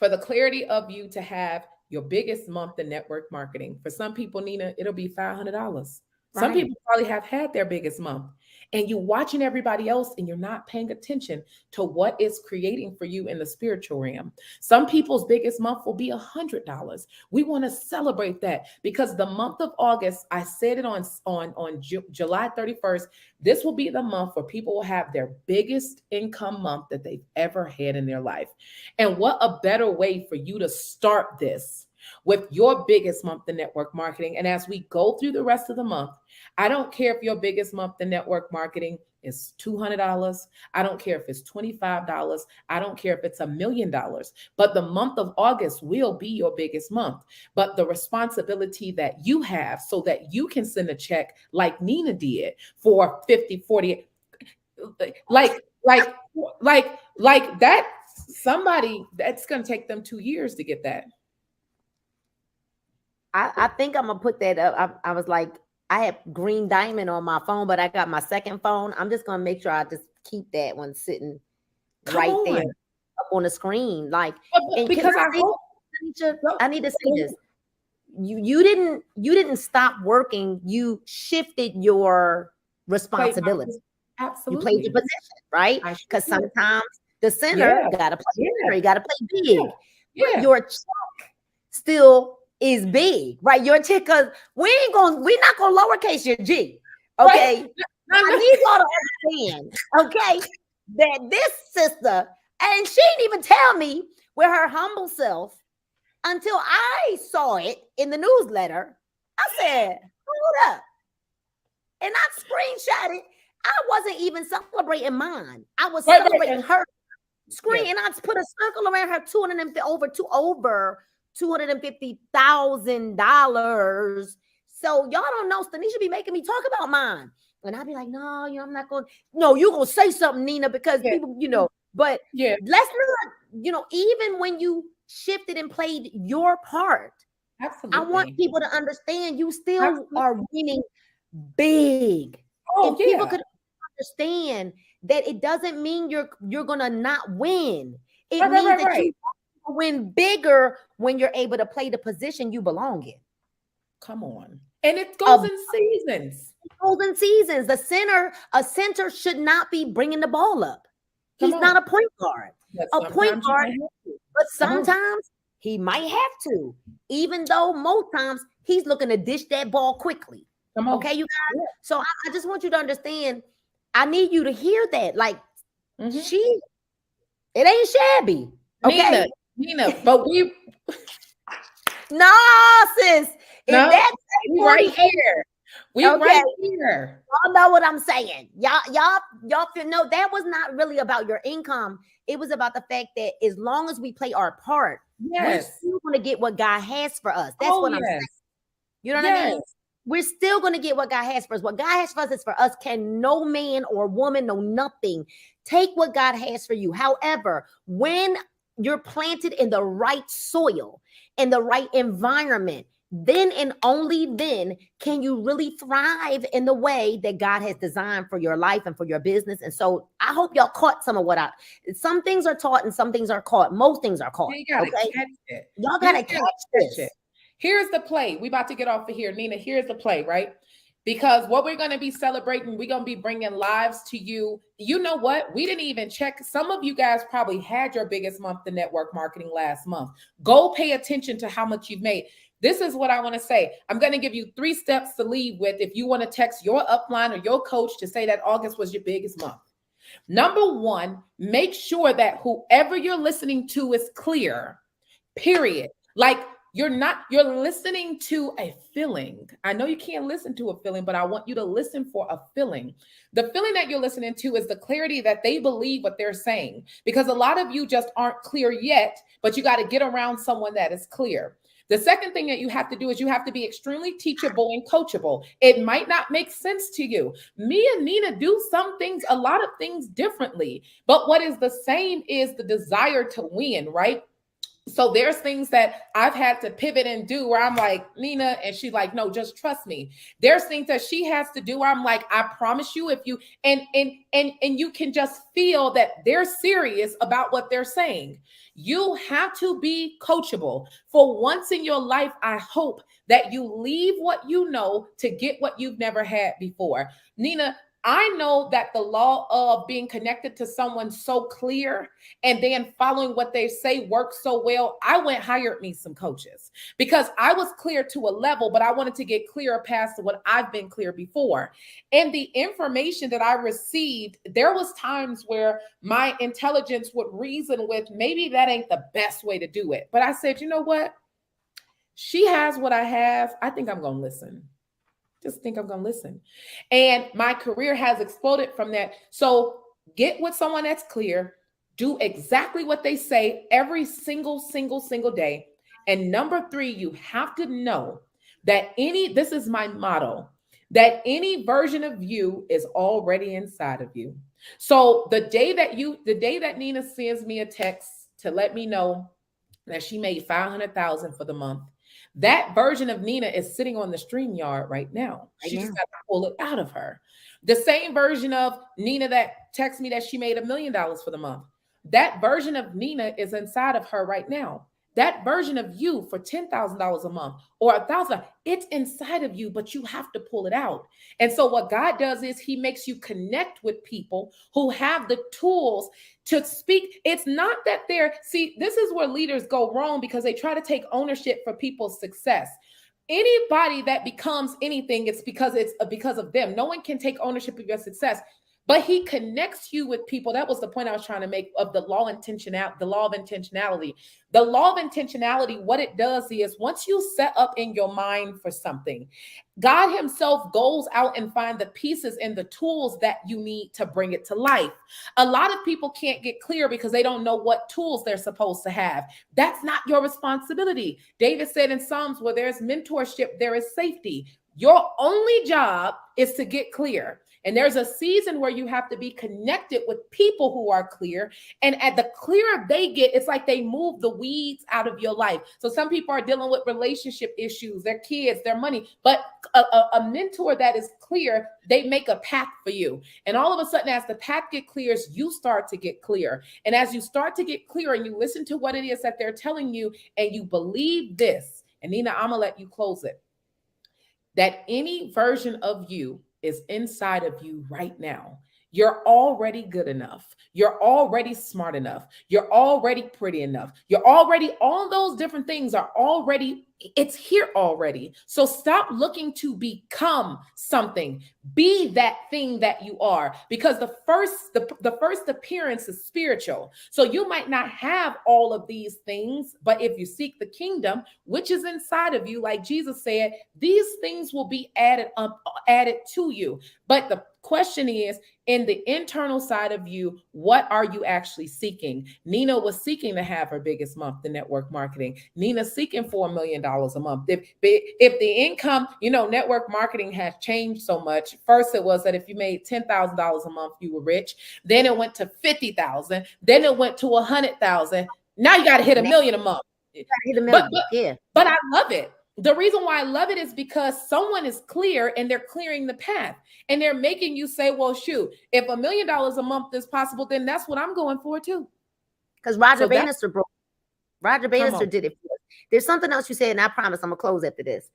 for the clarity of you to have your biggest month in network marketing. For some people, Nina, it'll be $500. Some Right. people probably have had their biggest month, and you're watching everybody else and you're not paying attention to what it's creating for you in the spiritual realm. Some people's biggest month will be $100. We want to celebrate that, because the month of August, I said it on July 31st, this will be the month where people will have their biggest income month that they've ever had in their life. And what a better way for you to start this with your biggest month in network marketing. And as we go through the rest of the month, I don't care if your biggest month in network marketing is $200. I don't care if it's $25. I don't care if it's $1 million. But the month of August will be your biggest month. But the responsibility that you have so that you can send a check like Nina did for 50, 40, like that, somebody that's going to take them 2 years to get that. I think I'm gonna put that up. I was like, I have green diamond on my phone, but I got my second phone. I'm just gonna make sure I just keep that one sitting Come right on. there up on the screen. Like, and because I hope I need to say this. You didn't stop working. You shifted your responsibility. Absolutely. You played your position, right? Because sometimes the center got to play center. You got to play big. But your check still is big, right? Your check, because we're not gonna lowercase your G. Okay. Right. I need y'all to understand, okay, that this sister, and she didn't even tell me with her humble self until I saw it in the newsletter. I said, hold up. And I screenshot it. I wasn't even celebrating mine. I was celebrating her screen. And I put a circle around her over $250,000. So y'all don't know, Stanisha be making me talk about mine. And I'd be like, no, I'm not going. No, you're going to say something, Nina, because people, but let's not, even when you shifted and played your part, I want people to understand you still are winning big. If people could understand that it doesn't mean you're going to not win. It means that you win bigger when you're able to play the position you belong in. Come on. And it goes in seasons. It goes in seasons. A center should not be bringing the ball up. He's not a point guard. A point guard, but sometimes he might have to, even though most times he's looking to dish that ball quickly. Okay, you guys? So I just want you to understand, I need you to hear that. Like, it ain't shabby. Okay? Nina, but we... No, sis. No, we right here. Right here. Y'all know what I'm saying. Y'all know that was not really about your income. It was about the fact that as long as we play our part, we're still going to get what God has for us. That's what I'm saying. You know what I mean? We're still going to get what God has for us. What God has for us is for us. Can no man or woman, no nothing, take what God has for you. However, when you're planted in the right soil, in the right environment, then and only then can you really thrive in the way that God has designed for your life and for your business. And so I hope y'all caught some of some things are taught and some things are caught. Most things are caught. Y'all gotta catch this. Here's the play. We about to get off of here. Nina, here's the play, right? Because what we're going to be celebrating, we're going to be bringing lives to you. You know what? We didn't even check. Some of you guys probably had your biggest month in network marketing last month. Go pay attention to how much you've made. This is what I want to say. I'm going to give you 3 steps to lead with if you want to text your upline or your coach to say that August was your biggest month. Number 1, make sure that whoever you're listening to is clear, period. Like, you're listening to a feeling. I know you can't listen to a feeling, but I want you to listen for a feeling. The feeling that you're listening to is the clarity that they believe what they're saying, because a lot of you just aren't clear yet, but you got to get around someone that is clear. The second thing that you have to do is you have to be extremely teachable and coachable. It might not make sense to you. Me and Nina do a lot of things differently, but what is the same is the desire to win, right? So there's things that I've had to pivot and do where I'm like, Nina, and she's like, no, just trust me. There's things that she has to do where I'm like, I promise you, if you, and you can just feel that they're serious about what they're saying. You have to be coachable. For once in your life, I hope that you leave what you know to get what you've never had before. Nina, I know that the law of being connected to someone so clear and then following what they say works so well. I hired me some coaches because I was clear to a level, but I wanted to get clearer past what I've been clear before. And the information that I received, there was times where my intelligence would reason with, maybe that ain't the best way to do it. But I said, you know what? She has what I have. I think I'm going to listen. Just think I'm going to listen. And my career has exploded from that. So get with someone that's clear. Do exactly what they say every single day. And number 3, you have to know that this is my motto, that any version of you is already inside of you. So the day that Nina sends me a text to let me know that she made $500,000 for the month, that version of Nina is sitting on the StreamYard right now. She just got to pull it out of her. The same version of Nina that texted me that she made $1 million for the month. That version of Nina is inside of her right now. That version of you for $10,000 a month or $1,000, it's inside of you, but you have to pull it out. And so what God does is he makes you connect with people who have the tools to speak. It's not that see, this is where leaders go wrong because they try to take ownership for people's success. Anybody that becomes anything, it's because of them. No one can take ownership of your success. But he connects you with people. That was the point I was trying to make of the law of intentionality. The law of intentionality, what it does is once you set up in your mind for something, God himself goes out and find the pieces and the tools that you need to bring it to life. A lot of people can't get clear because they don't know what tools they're supposed to have. That's not your responsibility. David said in Psalms, where there's mentorship, there is safety. Your only job is to get clear. And there's a season where you have to be connected with people who are clear. And at the clearer they get, it's like they move the weeds out of your life. So some people are dealing with relationship issues, their kids, their money. But a mentor that is clear, they make a path for you. And all of a sudden, as the path get clears, you start to get clear. And as you start to get clear and you listen to what it is that they're telling you and you believe this, and Nina, I'm going to let you close it, that any version of you is inside of you right now. You're already good enough. You're already smart enough. You're already pretty enough. You're already, all those different things are already, it's here already. So stop looking to become something. Be that thing that you are, because the first appearance is spiritual. So you might not have all of these things, but if you seek the kingdom, which is inside of you, like Jesus said, these things will be added to you. But the question is, in the internal side of you, what are you actually seeking? Nina was seeking to have her biggest month in network marketing. Nina's seeking for $1 million a month. If the income, network marketing has changed so much. First, it was that if you made $10,000 a month, you were rich. Then it went to 50,000. Then it went to 100,000. Now you got to hit $1 million a month. But I love it. The reason why I love it is because someone is clear and they're clearing the path and they're making you say, well, shoot, if $1 million a month is possible, then that's what I'm going for too. Because Roger Bannister did it for us. There's something else you said, and I promise I'm going to close after this.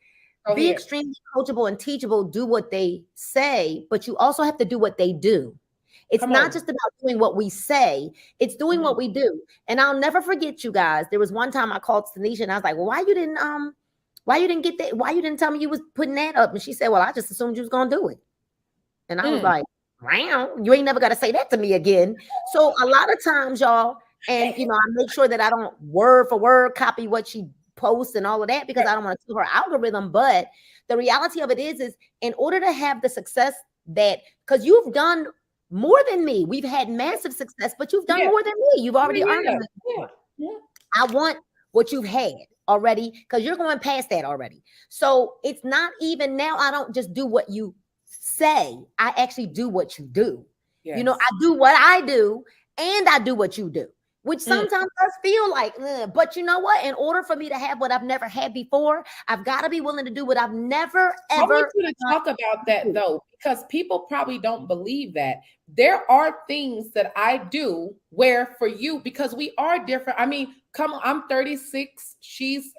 Be extremely coachable and teachable. Do what they say, but you also have to do what they do. It's not just about doing what we say. It's doing what we do. And I'll never forget, you guys. There was one time I called Tanisha and I was like, well, why you didn't get that? Why you didn't tell me you was putting that up? And she said, well, I just assumed you was going to do it. And I was like, wow, you ain't never got to say that to me again. So a lot of times, y'all, and, I make sure that I don't word for word copy what she posts and all of that, because I don't want to steal her algorithm. But the reality of it is in order to have the success because you've done more than me. We've had massive success, but you've done more than me. You've already earned it. I want what you've had already, because you're going past that already. So it's not even now. I don't just do what you say. I actually do what you do. I do what I do and I do what you do, which sometimes does feel like, but you know what? In order for me to have what I've never had before, I've got to be willing to do what I've never, ever. I want you to talk about that though, because people probably don't believe that. There are things that I do where for you, because we are different. I mean, come on, I'm 36.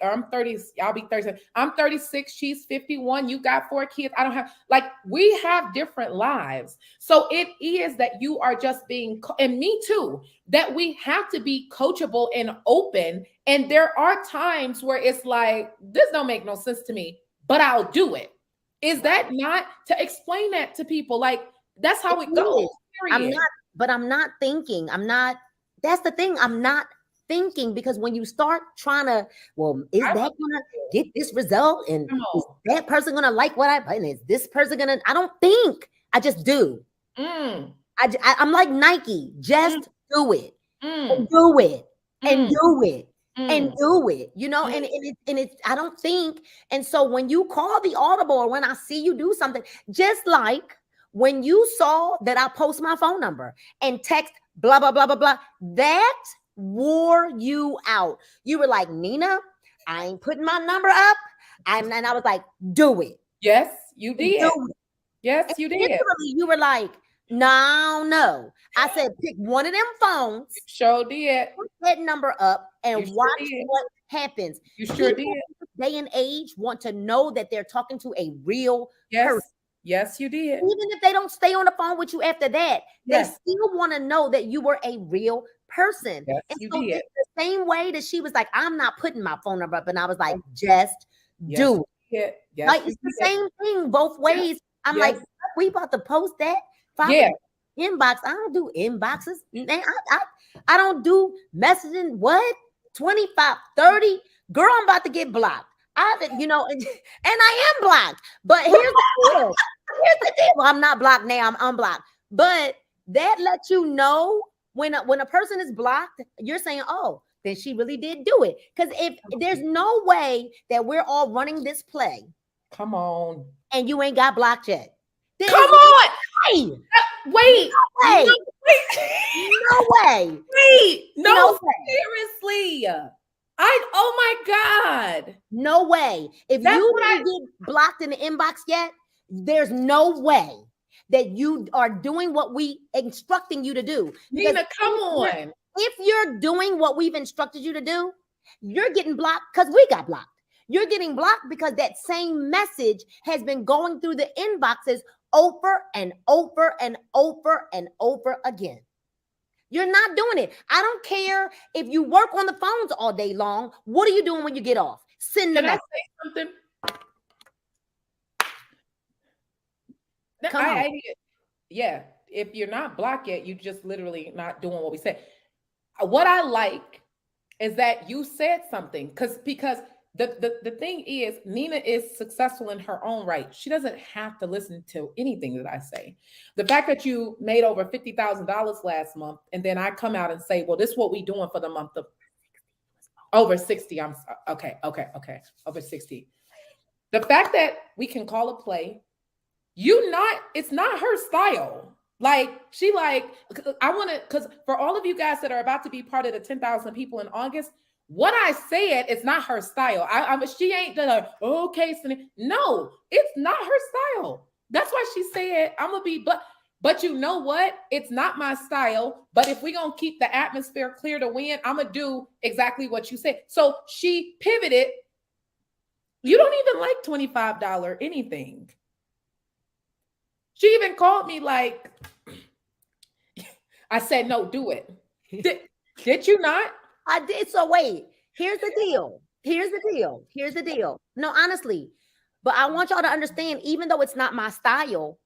I'm 30. I'll be 37. I'm 36. She's 51. You got 4 kids. I don't have, we have different lives. So it is that you are just being, and me too, that we have to be coachable and open. And there are times where it's like, this don't make no sense to me, but I'll do it. Is that not to explain that to people? That's how it goes. That's the thing. I'm not thinking, because when you start trying to, is that going to get this result? And is that person going to like what and is this person going to, I don't think, I just do. I'm like Nike, just do it, and do it, and do it. And do it, and it's, I don't think. And so when you call the audible, or when I see you do something, just like when you saw that I post my phone number and text blah, blah, blah, blah, blah, that wore you out. You were like, Nina, I ain't putting my number up. And I was like, do it. Yes, you did. Yes, you did. You were like, no, I said, pick one of them phones, Sure did. put that number up, and You sure watch did. what happens. You sure People did. in this day and age want to know that they're talking to a real person. Yes. Yes, you did. Even if they don't stay on the phone with you after that, they Yes. still want to know that you were a real person. Yes, And you so did. it's the same way that she was like, I'm not putting my phone number up. And I was like, just Yes, do it. you did. Yes, Like you it's the did. same thing both ways. I'm like, Yes. we about to post that. Yeah. Inbox. I don't do inboxes. Man, I don't do messaging. What? 25, 30? Girl, I'm about to get blocked. And I am blocked. But here's the deal. Here's the deal. Well, I'm not blocked now. I'm unblocked. But that lets you know when a person is blocked, you're saying, oh, then she really did do it. Because if there's no way that we're all running this play, come on, and you ain't got blocked yet. Come on. Way. Wait. No way. No, wait. No way. Wait. No way. seriously. Oh my God. No way. If That's you what didn't get blocked in the inbox yet, there's no way that you are doing what we instructing you to do. Nina, come on. If you're doing what we've instructed you to do, you're getting blocked because we got blocked. You're getting blocked because that same message has been going through the inboxes over and over and over and over again. You're not doing it. I don't care if you work on the phones all day long. What are you doing when you get off? Send them. Can I say something? Come on. Yeah. If you're not blocked yet, you just literally not doing what we said. What I like is that you said something because the thing is, Nina is successful in her own right. She doesn't have to listen to anything that I say. The fact that you made over $50,000 last month, and then I come out and say, well, this is what we're doing for the month of over 60. Okay. Over 60. The fact that we can call a play, it's not her style. Like, I want to, because for all of you guys that are about to be part of the 10,000 people in August, what I said is not her style. She ain't done okay. No, it's not her style. That's why she said, I'm going to be, but you know what? It's not my style. But if we're going to keep the atmosphere clear to win, I'm going to do exactly what you said. So she pivoted. You don't even like $25 anything. She even called me like, I said, no, do it. Did you not? I did. So wait, here's the deal. No, honestly, but I want y'all to understand, even though it's not my style,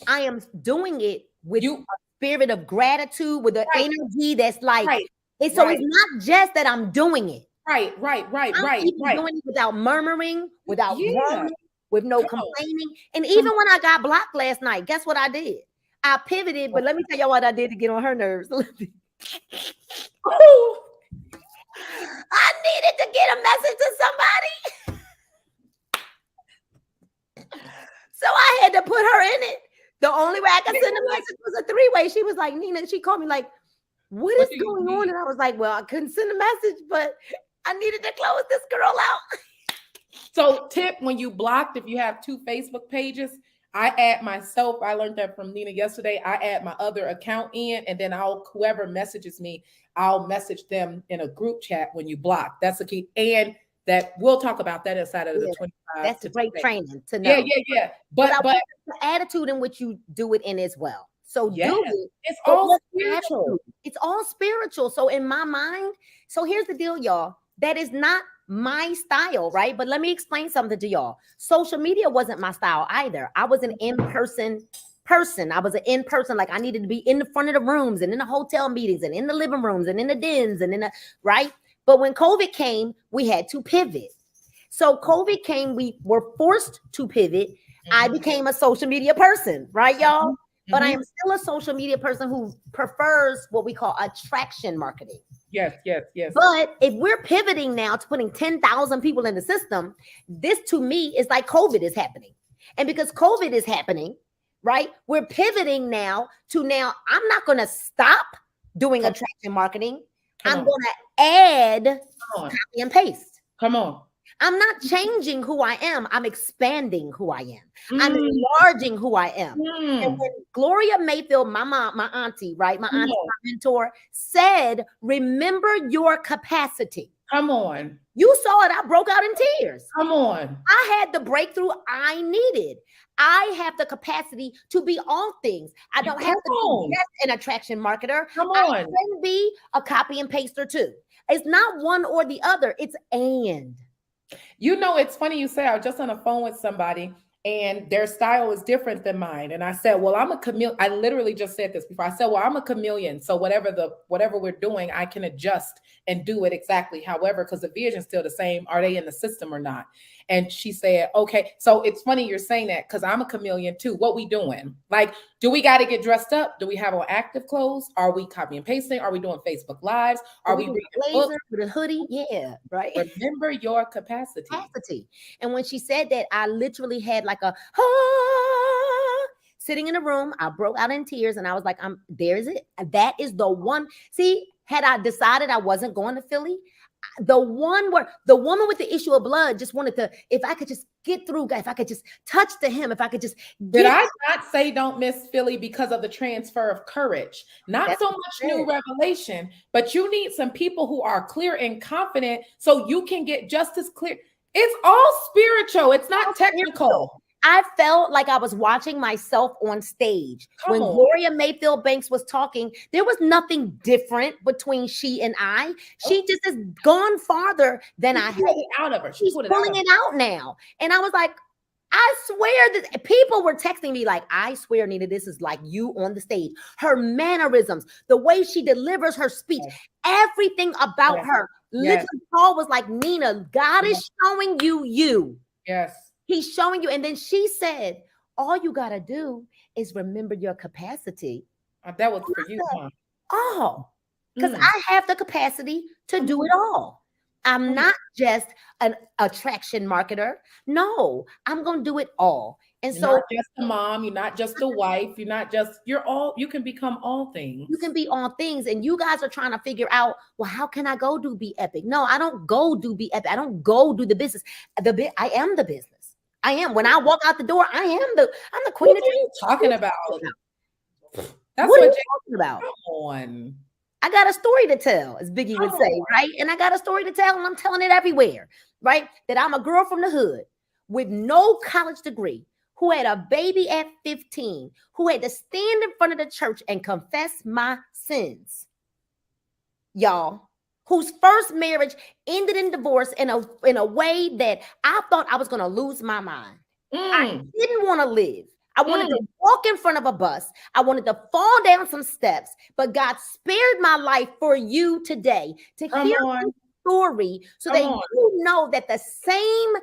I am doing it with a spirit of gratitude, with the energy that's like, it's not just that I'm doing it. Right. I'm doing it without murmuring, without groaning, with no complaining. And even when I got blocked last night, guess what I did? I pivoted, but let me tell y'all what I did to get on her nerves. I needed to get a message to somebody. So I had to put her in it. The only way I could send a message was a three-way. She was like, Nina, she called me like, what is going on? And I was like, well, I couldn't send a message, but I needed to close this girl out. So tip, when you blocked, if you have 2 Facebook pages, I add myself. I learned that from Nina yesterday. I add my other account in, and then whoever messages me, I'll message them in a group chat when you block. That's the key. And that we'll talk about that inside of the 25. That's great training to know. Yeah. But the attitude in which you do it in as well. So do it. It's all spiritual. Attitude. It's all spiritual. So in my mind, so here's the deal, y'all. That is not my style, right? But let me explain something to y'all. Social media wasn't my style either. I was an in-person person. I was an in-person, like I needed to be in the front of the rooms and in the hotel meetings and in the living rooms and in the dens and right? But when COVID came, we had to pivot. So COVID came, we were forced to pivot. I became a social media person, right, y'all? But I am still a social media person who prefers what we call attraction marketing. Yes. But if we're pivoting now to putting 10,000 people in the system, this to me is like COVID is happening. And because COVID is happening, right, we're pivoting now I'm not going to stop doing attraction marketing. I'm going to add copy and paste. Come on. I'm not changing who I am. I'm expanding who I am. I'm Mm, enlarging who I am. And mm. when Gloria Mayfield, my mom, my auntie, right? My Come auntie, on. my mentor, said, remember your capacity. Come on. You saw it. I broke out in tears. Come on. I had the breakthrough I needed. I have the capacity to be all things. I don't have Come to be on. just an attraction marketer. Come I on. can be a copy and paster too. It's not one or the other. It's and. You know, it's funny you say, I was just on the phone with somebody and their style is different than mine. And I said, well, I'm a chameleon. I literally just said this before. I said, well, I'm a chameleon. So whatever we're doing, I can adjust and do it exactly. However, because the vision's still the same, are they in the system or not? And she said, okay. So it's funny you're saying that because I'm a chameleon too. What we doing? Like, do we got to get dressed up? Do we have on active clothes? Are we copy and pasting? Are we doing Facebook Lives? Are we reading blazer books? with a hoodie? Yeah, right. Remember your capacity. And when she said that, I literally had like a sitting in a room. I broke out in tears and I was like, there's it. That is the one. See, had I decided I wasn't going to Philly, the one where the woman with the issue of blood just wanted to, if I could just get through, if I could just touch the hem, if I could just Did I not say don't miss Philly because of the transfer of courage? Not so much new revelation, but you need some people who are clear and confident so you can get just as clear. It's all spiritual. It's not technical. I felt like I was watching myself on stage. When Gloria Mayfield Banks was talking, there was nothing different between she and I. She just has gone farther than I had. It out of her. She's pulling it out now. And I was like, I swear that people were texting me like, I swear, Nina, this is like you on the stage. Her mannerisms, the way she delivers her speech, everything about her. Literally, Paul was like, Nina, God is showing you. Yes. He's showing you. And then she said, all you got to do is remember your capacity. That was for you, huh? Oh, because I have the capacity to do it all. I'm not just an attraction marketer. No, I'm going to do it all. And you're not just a mom, you're not just a wife, you can become all things. You can be all things. And you guys are trying to figure out, well, how can I go do Be Epic? No, I don't go do Be Epic. I don't go do the business. I am the business. I am. When I walk out the door, I'm the queen. What are you talking about? That's what you're talking about. Come on. I got a story to tell, as Biggie would say, right? And I got a story to tell, and I'm telling it everywhere, right? That I'm a girl from the hood with no college degree, who had a baby at 15, who had to stand in front of the church and confess my sins. Y'all, whose first marriage ended in divorce in a way that I thought I was going to lose my mind. I didn't want to live. I wanted to walk in front of a bus. I wanted to fall down some steps, but God spared my life for you today to hear my story so that you know that the same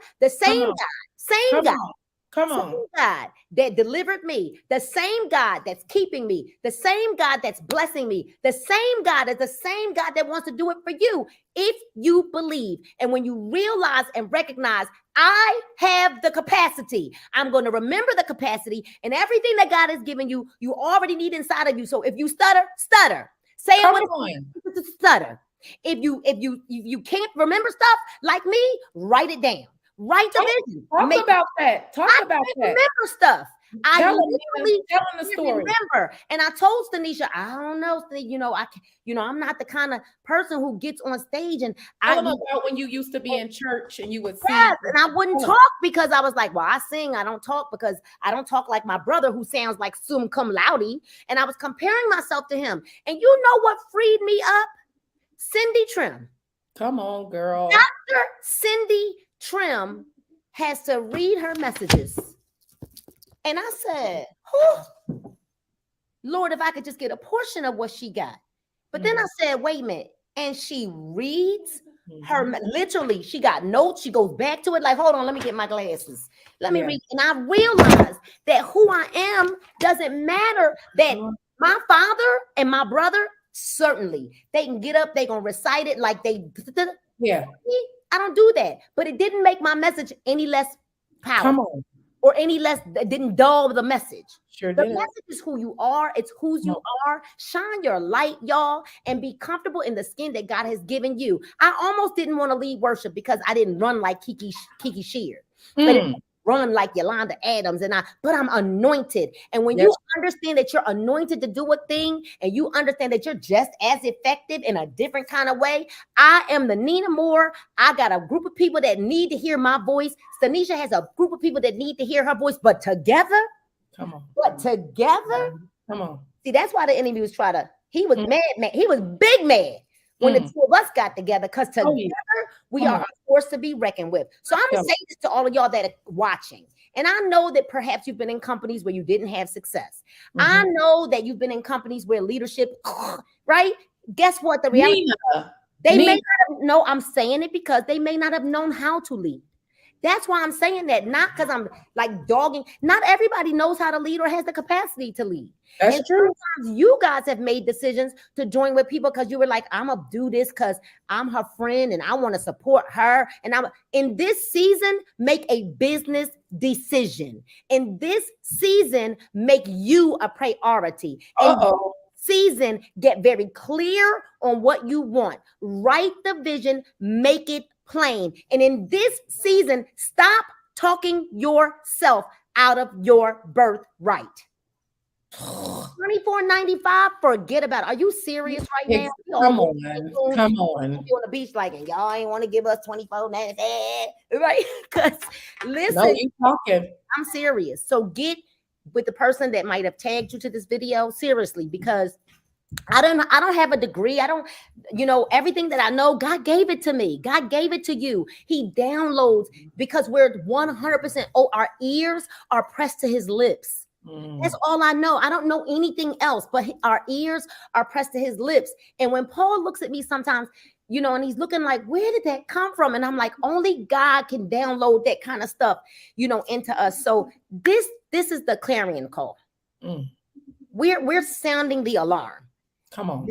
God that delivered me, the same God that's keeping me, the same God that's blessing me, the same God is the same God that wants to do it for you if you believe. And when you realize and recognize, I have the capacity, I'm going to remember the capacity, and everything that God has given you, you already need inside of you. So if you stutter. Say it with stutter. If you can't remember stuff like me, write it down. Write the vision. Talk about that. Remember stuff. Tell the story. Remember, and I told Stanisha, I don't know, I'm not the kind of person who gets on stage and I don't know about when you used to be in church and you would sing. Yes, and I wouldn't talk because I was like, well, I sing, I don't talk because I don't talk like my brother who sounds like sum cum laude. And I was comparing myself to him. And you know what freed me up? Cindy Trim. Come on, girl. Dr. Cindy Trim has to read her messages. And I said, Lord, if I could just get a portion of what she got. But then I said, wait a minute. And she reads her, literally, she got notes. She goes back to it like, hold on, let me get my glasses. Let me read. And I realized that who I am doesn't matter. That my father and my brother, certainly, they can get up, they going to recite it like they. Yeah. I don't do that. But it didn't make my message any less powerful. Come on. or any less, didn't dull the message. Sure The didn't. message is who you are. It's whose you No. are. Shine your light, y'all, and be comfortable in the skin that God has given you. I almost didn't want to lead worship because I didn't run like Kiki Sheard. I didn't Mm. run like Yolanda Adams, but I'm anointed. And when you Yes. understand that you're anointed to do a thing, and you understand that you're just as effective in a different kind of way, I am the Nina Moore. I got a group of people that need to hear my voice. Stanisha has a group of people that need to hear her voice, but together. Come on. But together, Come on. see, that's why the enemy was trying to, he was Mm. mad. He was big mad when the Mm. two of us got together, because Oh, together yeah. we Come are on. a force to be reckoned with. So I'm going Come to say this to all of y'all that are watching. And I know that perhaps you've been in companies where you didn't have success. on. I Mhm. know that you've been in companies where leadership, right? Guess what? The reality, Nina. they may Nina. not have, no, I'm saying it because they may not have known how to lead. That's why I'm saying that, not because I'm like dogging. Not everybody knows how to lead or has the capacity to lead. And That's true. sometimes you guys have made decisions to join with people because you were like, I'm gonna do this because I'm her friend and I want to support her. And I'm in this season, make a business decision. In this season, make you a priority. And Uh-oh. season, get very clear on what you want. Write the vision, make it plain. And in this season, stop talking yourself out of your birthright. 24.95, forget about it. Are you serious right now? Come on. Come on. On the beach like, and y'all ain't want to give us 24.95, right? Because No, listen, you talking. I'm serious. So get with the person that might have tagged you to this video seriously, because I don't have a degree. I don't, everything that I know, God gave it to me. God gave it to you. He downloads, because we're 100%. Oh, our ears are pressed to his lips. That's all I know. I don't know anything else, but our ears are pressed to his lips. And when Paul looks at me sometimes, and he's looking like, where did that come from? And I'm like, only God can download that kind of stuff, into us. So this is the clarion call. Mm. We're sounding the alarm. Come on.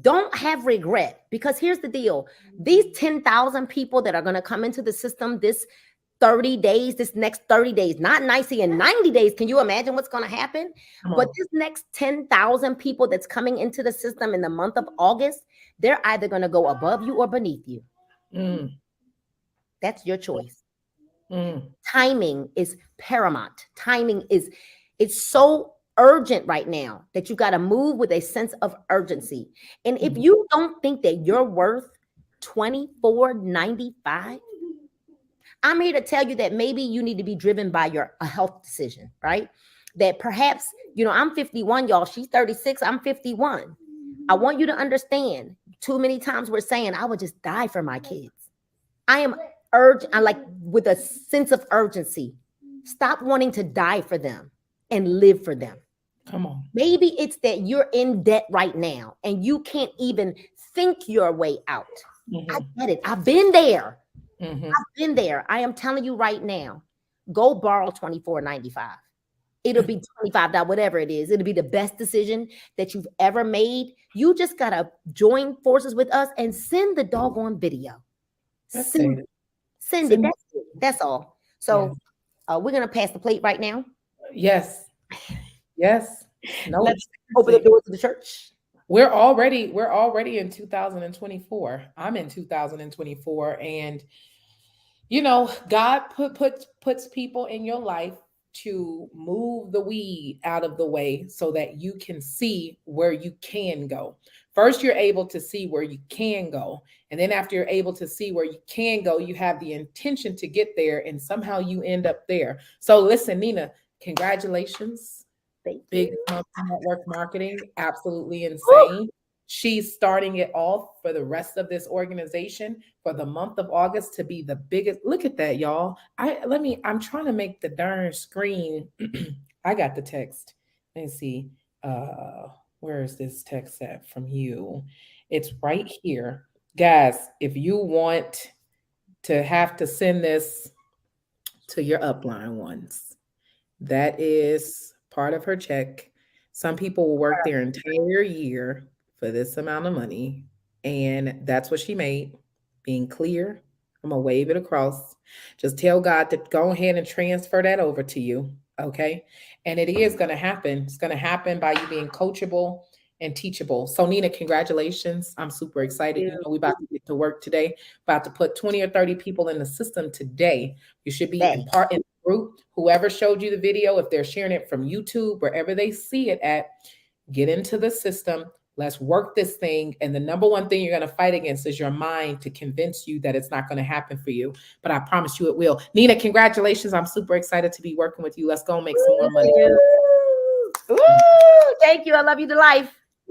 Don't have regret, because here's the deal. These 10,000 people that are going to come into the system this 30 days, this next 30 days, not 90 and 90 days. Can you imagine what's going to happen? But this next 10,000 people that's coming into the system in the month of August, they're either going to go above you or beneath you. Mm. That's your choice. Mm. Timing is paramount. It's so urgent right now that you got to move with a sense of urgency. And if you don't think that you're worth $24.95, I'm here to tell you that maybe you need to be driven by a health decision, right? That perhaps, I'm 51, y'all. She's 36. I'm 51. I want you to understand, too many times we're saying, I would just die for my kids. I am urgent. I like with a sense of urgency. Stop wanting to die for them and live for them. Come on. Maybe it's that you're in debt right now and you can't even think your way out. I get it. I've been there. I've been there. I am telling you right now, go borrow $24.95. It'll be $25, whatever it is. It'll be the best decision that you've ever made. You just got to join forces with us and send the doggone video. Send it. That's all. So we're going to pass the plate right now. Yes. Yes. No, let's open the doors to the church. We're already in 2024. I'm in 2024, and God puts people in your life to move the weed out of the way so that you can see where you can go. First, you're able to see where you can go. And then after you're able to see where you can go, you have the intention to get there, and somehow you end up there. So listen, Nina, congratulations. Big network marketing, absolutely insane. Woo! She's starting it off for the rest of this organization for the month of August to be the biggest. Look at that, y'all. I'm trying to make the darn screen. I got the text. Let me see. Where is this text at from you? It's right here. Guys, if you want to have to send this to your upline ones, that is part of her check. Some people will work their entire year for this amount of money, and that's what she made, being clear, I'm going to wave it across. Just tell God to go ahead and transfer that over to you. Okay. And it is going to happen. It's going to happen by you being coachable and teachable. So, Nina, congratulations. I'm super excited. You know, we're about to get to work today, about to put 20 or 30 people in the system today. You should be in part in the group. Whoever showed you the video, if they're sharing it from YouTube, wherever they see it at, get into the system. Let's work this thing. And the number one thing you're going to fight against is your mind to convince you that it's not going to happen for you. But I promise you it will. Nina, congratulations. I'm super excited to be working with you. Let's go make some more money. Woo! Thank you. I love you to life.